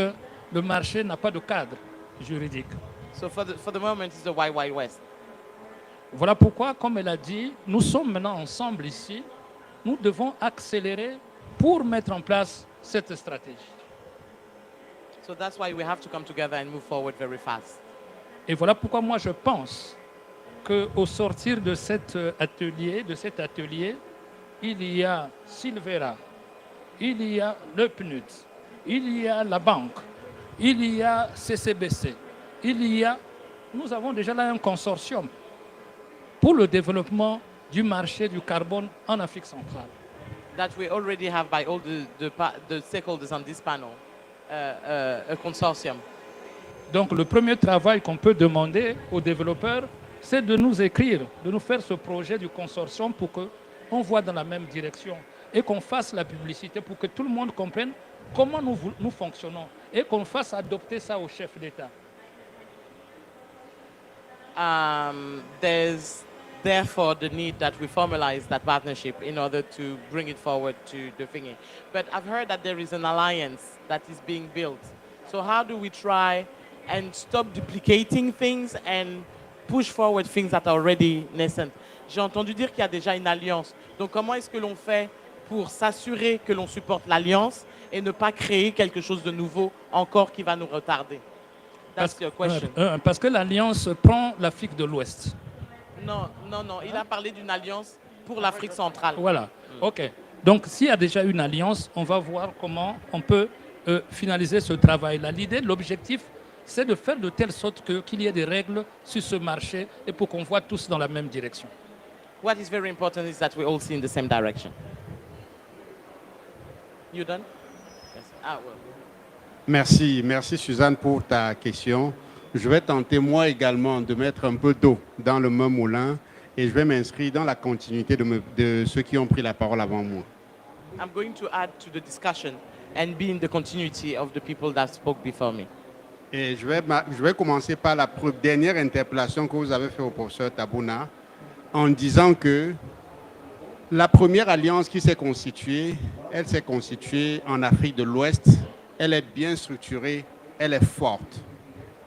le marché n'a pas de cadre juridique. So for the moment, it's the Wild Wild West. Voilà pourquoi, comme elle a dit, nous sommes maintenant ensemble ici. Nous devons accélérer pour mettre en place cette stratégie. So that's why we have to come together and move forward very fast. Et voilà pourquoi moi je pense qu'au sortir de cet atelier, il y a Silvera, il y a le PNUD, il y a la banque, il y a CCBC, nous avons déjà là un consortium pour le développement du marché du carbone en Afrique centrale. That we already have by all the stakeholders on this panel, a consortium. Donc le premier travail qu'on peut demander aux développeurs, c'est de nous écrire, de nous faire ce projet du consortium pour qu'on voit dans la même direction et qu'on fasse la publicité pour que tout le monde comprenne comment nous fonctionnons et qu'on fasse adopter ça au chef d'État. There's therefore the need that we formalize that partnership in order to bring it forward to the thingy. But I've heard that there is an alliance that is being built. So how do we try and stop duplicating things and push forward things that are already nascent? J'ai entendu dire qu'il y a déjà une alliance. Donc comment est-ce que l'on fait pour s'assurer que l'on supporte l'alliance et ne pas créer quelque chose de nouveau encore qui va nous retarder? That's your question. Parce que l'Alliance prend l'Afrique de l'Ouest. Non, il a parlé d'une alliance pour l'Afrique centrale. Voilà, ok. Donc s'il y a déjà une alliance, on va voir comment on peut finaliser ce travail-là. L'idée, l'objectif, c'est de faire de telle sorte qu'il y ait des règles sur ce marché et pour qu'on voit tous dans la même direction. What is very important is that we all see in the same direction. You done? Yes. Well. Merci Suzanne pour ta question. Je vais tenter moi également de mettre un peu d'eau dans le même moulin et je vais m'inscrire dans la continuité de ceux qui ont pris la parole avant moi. I'm going to add to the discussion and be in the continuity of the people that spoke before me. Et je vais commencer par la dernière interpellation que vous avez faite au professeur Tabouna en disant que la première alliance qui s'est constituée, elle s'est constituée en Afrique de l'Ouest. Elle est bien structurée, elle est forte.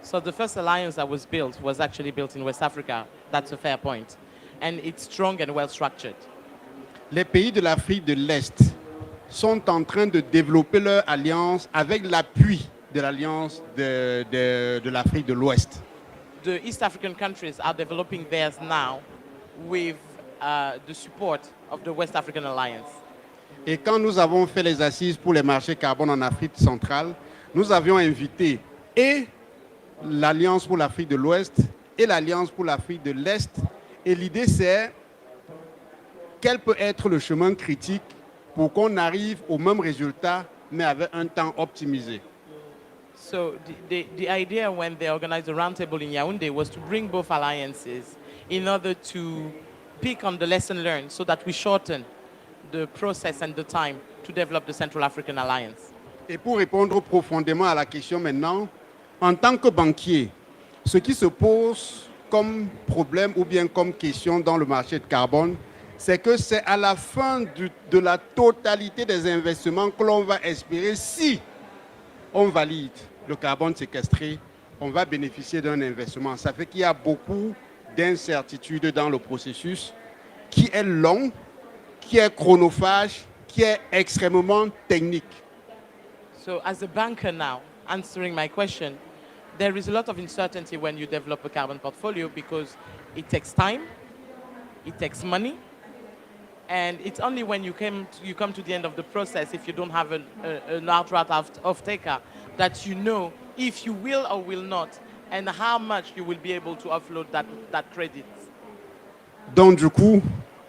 So the first alliance that was built was actually built in West Africa. That's a fair point. And it's strong and well structured. Les pays de l'Afrique de l'Est sont en train de développer leur alliance avec l'appui de l'alliance de l'Afrique de l'Ouest. The East African countries are developing theirs now with the support of the West African Alliance. Et quand nous avons fait les assises pour les marchés carbone en Afrique centrale, nous avions invité et l'Alliance pour l'Afrique de l'Ouest et l'Alliance pour l'Afrique de l'Est. Et l'idée, c'est quel peut être le chemin critique pour qu'on arrive au même résultat, mais avec un temps optimisé. So the idea when they organized the roundtable in Yaoundé was to bring both alliances in order to pick on the lesson learned so that we shorten the process and the time to develop the Central African Alliance. Et pour répondre profondément à la question maintenant, en tant que banquier, ce qui se pose comme problème ou bien comme question dans le marché de carbone, c'est que c'est à la fin de la totalité des investissements que l'on va espérer, si on valide le carbone séquestré, on va bénéficier d'un investissement. Ça fait qu'il y a beaucoup d'incertitudes dans le processus qui est long, qui est chronophage, qui est extrêmement technique. So as a banker now, answering my question, there is a lot of uncertainty when you develop a carbon portfolio because it takes time, it takes money, and it's only when you come to the end of the process, if you don't have an outright off-taker, that you know if you will or will not, and how much you will be able to offload that credit. Donc du coup,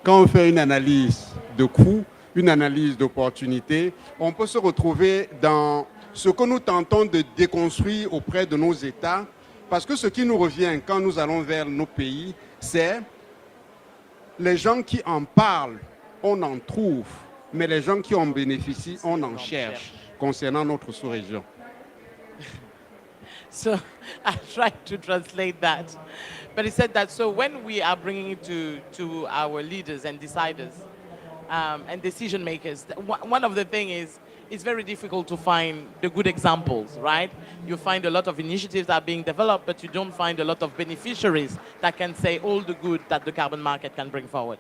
quand on fait une analyse de coût, une analyse d'opportunité, on peut se retrouver dans ce que nous tentons de déconstruire auprès de nos États, parce que ce qui nous revient quand nous allons vers nos pays, c'est les gens qui en parlent, on en trouve, mais les gens qui en bénéficient, on en cherche concernant notre sous-région. So I tried to translate that. But he said that, so when we are bringing it to our leaders and deciders and decision makers, one of the things is it's very difficult to find the good examples, right? You find a lot of initiatives that are being developed, but you don't find a lot of beneficiaries that can say all the good that the carbon market can bring forward.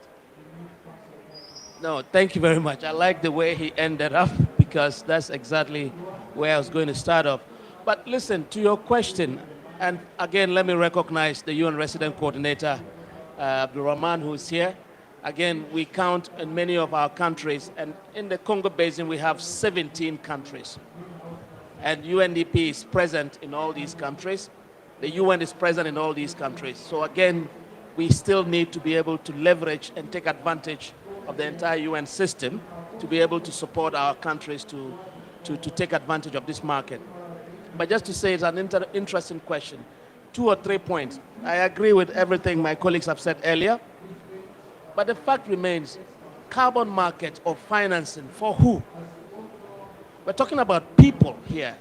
No, thank you very much. I like the way he ended up because that's exactly where I was going to start off. But listen, to your question, and again, let me recognize the UN Resident Coordinator, Abdul Rahman, who's here. Again, we count in many of our countries, and in the Congo Basin, we have 17 countries. And UNDP is present in all these countries. The UN is present in all these countries. So again, we still need to be able to leverage and take advantage of the entire UN system to be able to support our countries to take advantage of this market. But just to say, it's an interesting question. 2 or 3 points. I agree with everything my colleagues have said earlier. But the fact remains, carbon market or financing for who? We're talking about people here.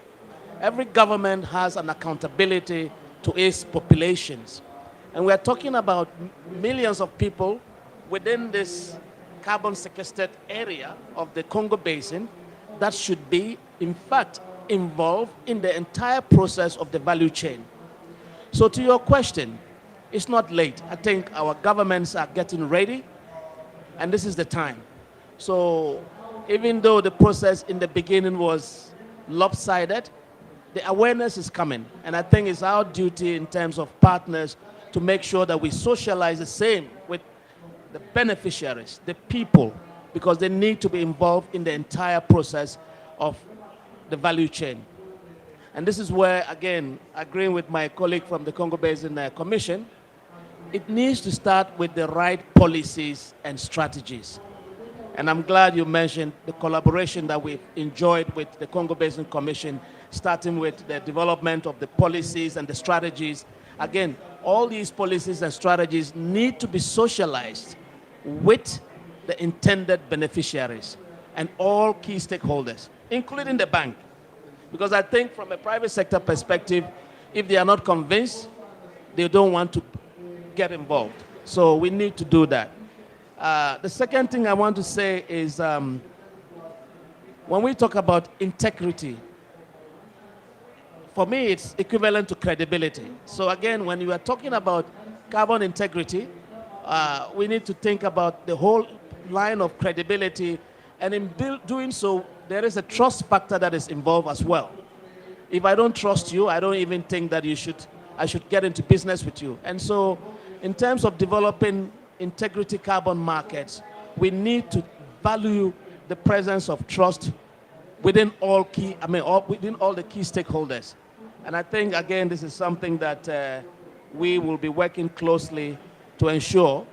Every government has an accountability to its populations. And we're talking about millions of people within this carbon sequestered area of the Congo Basin that should be, in fact, involved in the entire process of the value chain. So to your question, it's not late. I think our governments are getting ready, and this is the time. So even though the process in the beginning was lopsided, the awareness is coming. And I think it's our duty in terms of partners to make sure that we socialize the same with the beneficiaries, the people, because they need to be involved in the entire process of the value chain. And this is where, again, agreeing with my colleague from the Congo Basin Commission, it needs to start with the right policies and strategies. And I'm glad you mentioned the collaboration that we've enjoyed with the Congo Basin Commission, starting with the development of the policies and the strategies. Again, all these policies and strategies need to be socialized with the intended beneficiaries and all key stakeholders, including the bank. Because I think from a private sector perspective, if they are not convinced, they don't want to get involved. So we need to do that. The second thing I want to say is when we talk about integrity, for me, it's equivalent to credibility. So again, when you are talking about carbon integrity, we need to think about the whole line of credibility. And in doing so, there is a trust factor that is involved as well. If I don't trust you, I don't even think that I should get into business with you. And so in terms of developing integrity carbon markets, we need to value the presence of trust within all within all the key stakeholders. And I think, again, this is something that we will be working closely to ensure.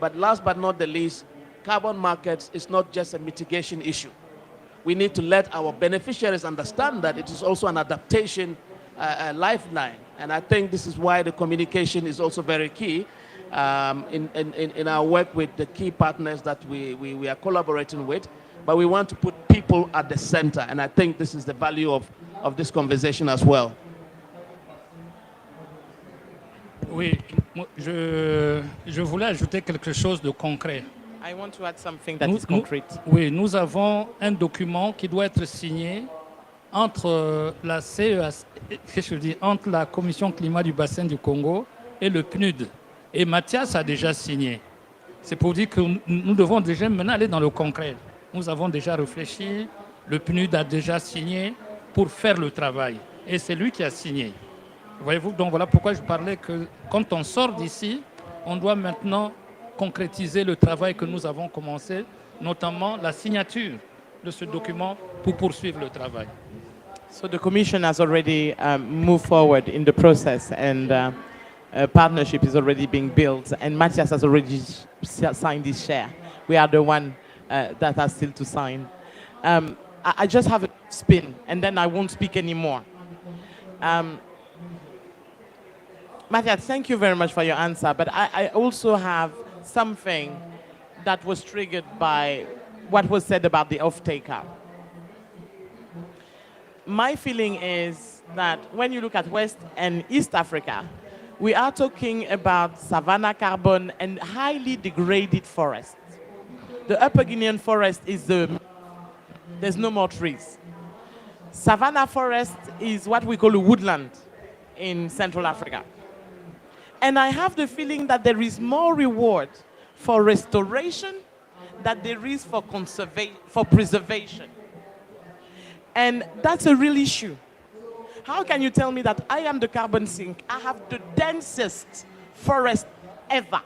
But last but not the least, carbon markets is not just a mitigation issue. We need to let our beneficiaries understand that it is also an adaptation lifeline. And I think this is why the communication is also very key in our work with the key partners that we are collaborating with. But we want to put people at the center. And I think this is the value of this conversation as well. Oui, je voulais ajouter quelque chose de concret. I want to add something that is concrete. Oui, nous avons un document qui doit être signé entre la CEAC, qu'est-ce que je dis, entre la Commission climat du bassin du Congo et le PNUD. Et Mathias a déjà signé. C'est pour dire que nous devons déjà maintenant aller dans le concret. Nous avons déjà réfléchi, le PNUD a déjà signé pour faire le travail. Et c'est lui qui a signé. Voyez-vous, donc voilà pourquoi je parlais que quand on sort d'ici, on doit maintenant concrétiser le travail que nous avons commencé, notamment la signature de ce document pour poursuivre le travail. So the Commission has already moved forward in the process, and a partnership is already being built, and Matthias has already signed his share. We are the one that has still to sign. I just have a spin, and then I won't speak anymore. Matthias, thank you very much for your answer, but I also have something that was triggered by what was said about the off-taker. My feeling is that when you look at West and East Africa, we are talking about savanna carbon and highly degraded forests. The Upper Guinean forest there's no more trees. Savanna forest is what we call a woodland in Central Africa. And I have the feeling that there is more reward for restoration than there is for preservation. And that's a real issue. How can you tell me that I am the carbon sink? I have the densest forest ever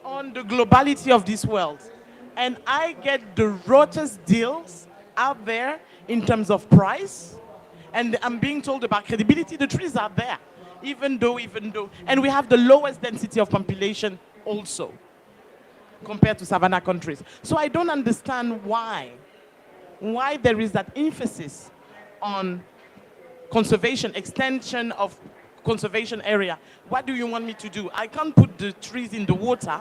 on the globality of this world. And I get the rawest deals out there in terms of price. And I'm being told about credibility. The trees are there, even though. And we have the lowest density of population also, compared to savanna countries. So I don't understand why there is that emphasis on conservation, extension of conservation area. What do you want me to do? I can't put the trees in the water.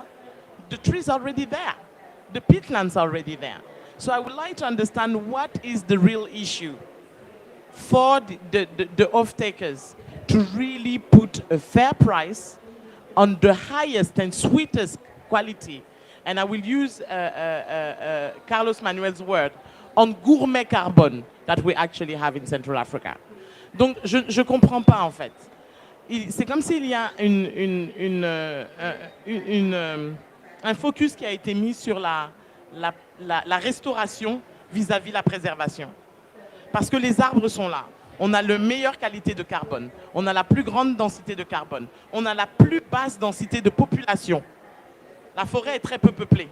The trees are already there. The peatlands are already there. So I would like to understand what is the real issue for the off-takers to really put a fair price on the highest and sweetest quality. And I will use Carlos Manuel's word, on gourmet carbone that we actually have in Central Africa. Donc, je ne comprends pas, en fait. C'est comme s'il y a un focus qui a été mis sur la restauration vis-à-vis la préservation. Parce que les arbres sont là. On a la meilleure qualité de carbone. On a la plus grande densité de carbone. On a la plus basse densité de population. La forêt est très peu peuplée.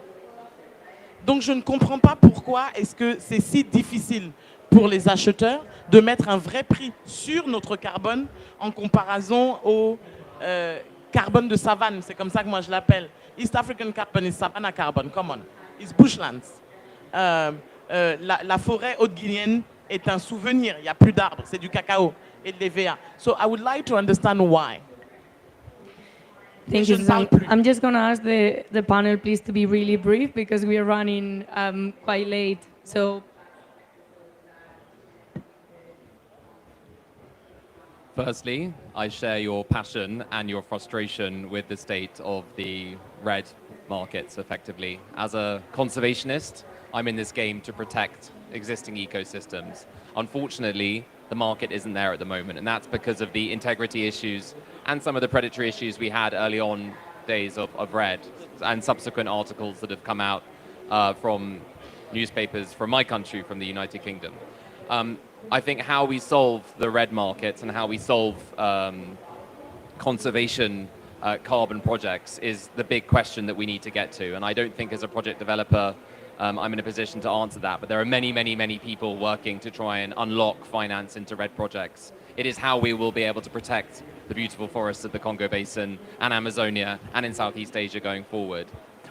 Donc je ne comprends pas pourquoi est-ce que c'est si difficile pour les acheteurs de mettre un vrai prix sur notre carbone en comparaison au carbone de savane. C'est comme ça que moi je l'appelle. East African carbon is savanna carbon. Come on. It's bushlands. La forêt haute-guinéenne est un souvenir. Il n'y a plus d'arbres. C'est du cacao et de l'EVA. So I would like to understand why. Thank you, Susan. I'm just going to ask the panel, please, to be really brief because we are running quite late. So, Firstly, I share your passion and your frustration with the state of the red markets, effectively. As a conservationist, I'm in this game to protect existing ecosystems. Unfortunately, the market isn't there at the moment, and that's because of the integrity issues and some of the predatory issues we had early on days of red and subsequent articles that have come out from newspapers from my country, from the United Kingdom. I think how we solve the red markets and how we solve conservation carbon projects is the big question that we need to get to. And I don't think as a project developer, I'm in a position to answer that. But there are many, many, many people working to try and unlock finance into red projects. It is how we will be able to protect the beautiful forests of the Congo Basin and Amazonia and in Southeast Asia going forward.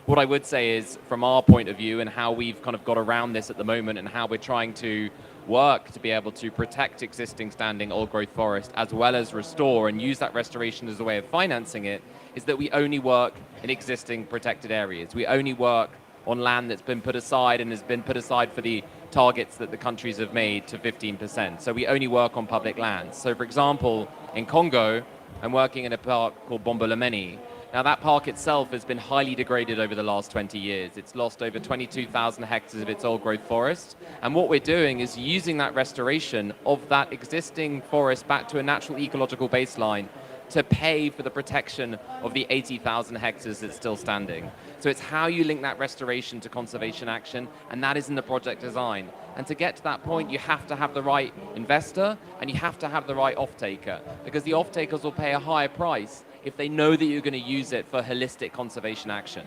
What I would say is, from our point of view and how we've kind of got around this at the moment and how we're trying to work to be able to protect existing standing old growth forest as well as restore and use that restoration as a way of financing it, is that we only work in existing protected areas. We only work on land that's been put aside and has been put aside for the targets that the countries have made to 15%. So we only work on public lands. So for example, in Congo, I'm working in a park called Bombolameni, Now that park itself has been highly degraded over the last 20 years. It's lost over 22,000 hectares of its old growth forest. And what we're doing is using that restoration of that existing forest back to a natural ecological baseline to pay for the protection of the 80,000 hectares that's still standing. So it's how you link that restoration to conservation action, and that is in the project design. And to get to that point, you have to have the right investor and you have to have the right off-taker, because the off-takers will pay a higher price if they know that you're going to use it for holistic conservation action.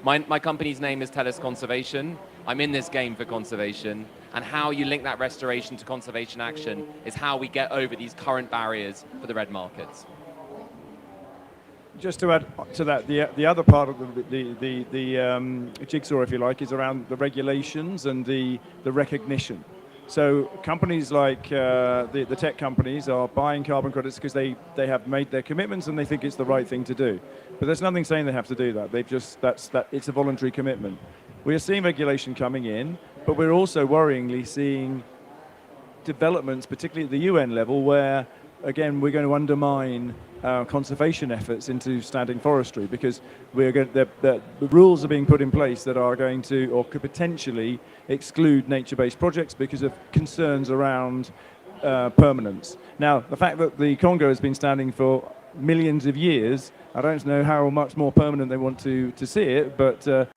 My company's name is Telis Conservation. I'm in this game for conservation, and how you link that restoration to conservation action is how we get over these current barriers for the red markets. Just to add to that, the other part of the jigsaw, if you like, is around the regulations and the recognition. So companies like the tech companies are buying carbon credits because they have made their commitments and they think it's the right thing to do. But there's nothing saying they have to do that. It's a voluntary commitment. We are seeing regulation coming in, but we're also worryingly seeing developments, particularly at the UN level, where again we're going to undermine conservation efforts into standing forestry, because the rules are being put in place that are going to, or could potentially, exclude nature-based projects because of concerns around permanence. Now, the fact that the Congo has been standing for millions of years, I don't know how much more permanent they want to see it, but the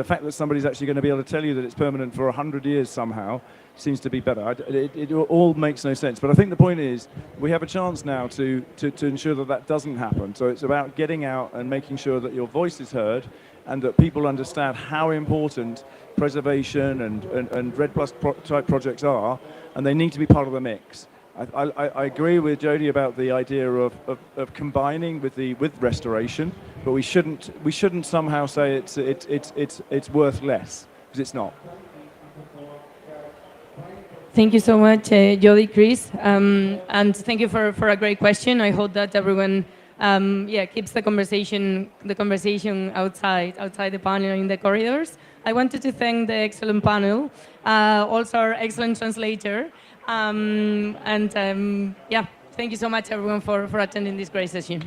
fact that somebody's actually going to be able to tell you that it's permanent for 100 years somehow seems to be better. It all makes no sense. But I think the point is we have a chance now to ensure that that doesn't happen. So it's about getting out and making sure that your voice is heard and that people understand how important preservation and REDD+ type projects are, and they need to be part of the mix. I agree with Jody about the idea of combining with restoration, but we shouldn't somehow say it's worth less, because it's not. Thank you so much, Jody, Chris, and thank you for a great question. I hope that everyone keeps the conversation outside the panel in the corridors. I wanted to thank the excellent panel, also our excellent translator, thank you so much everyone for attending this great session.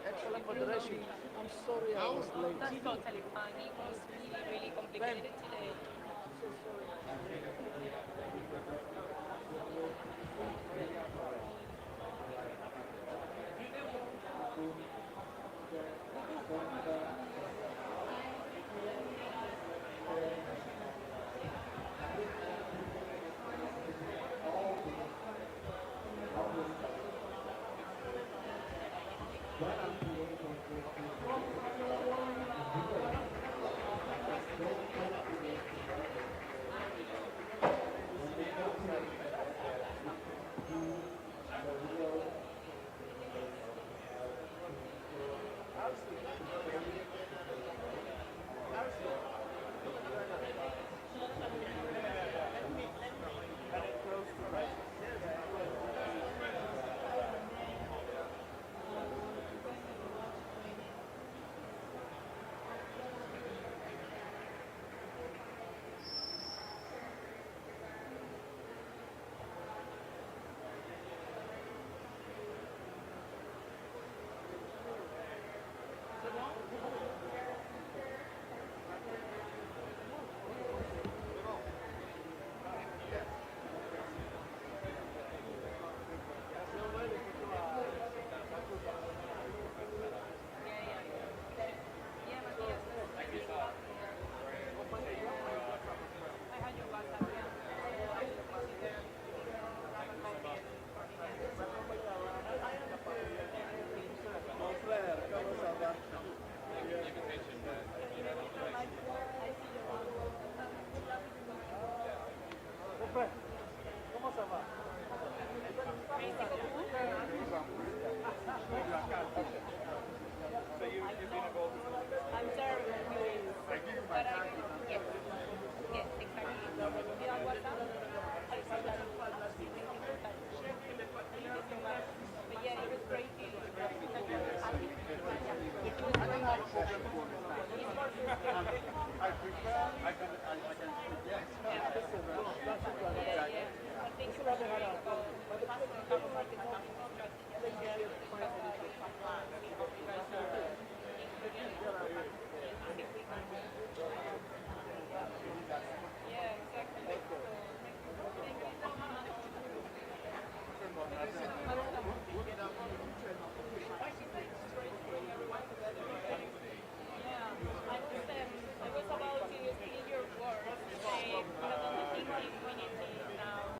Excellent moderation. I'm sorry I was late. That's totally fine. It was really complicated today. I'm so sorry.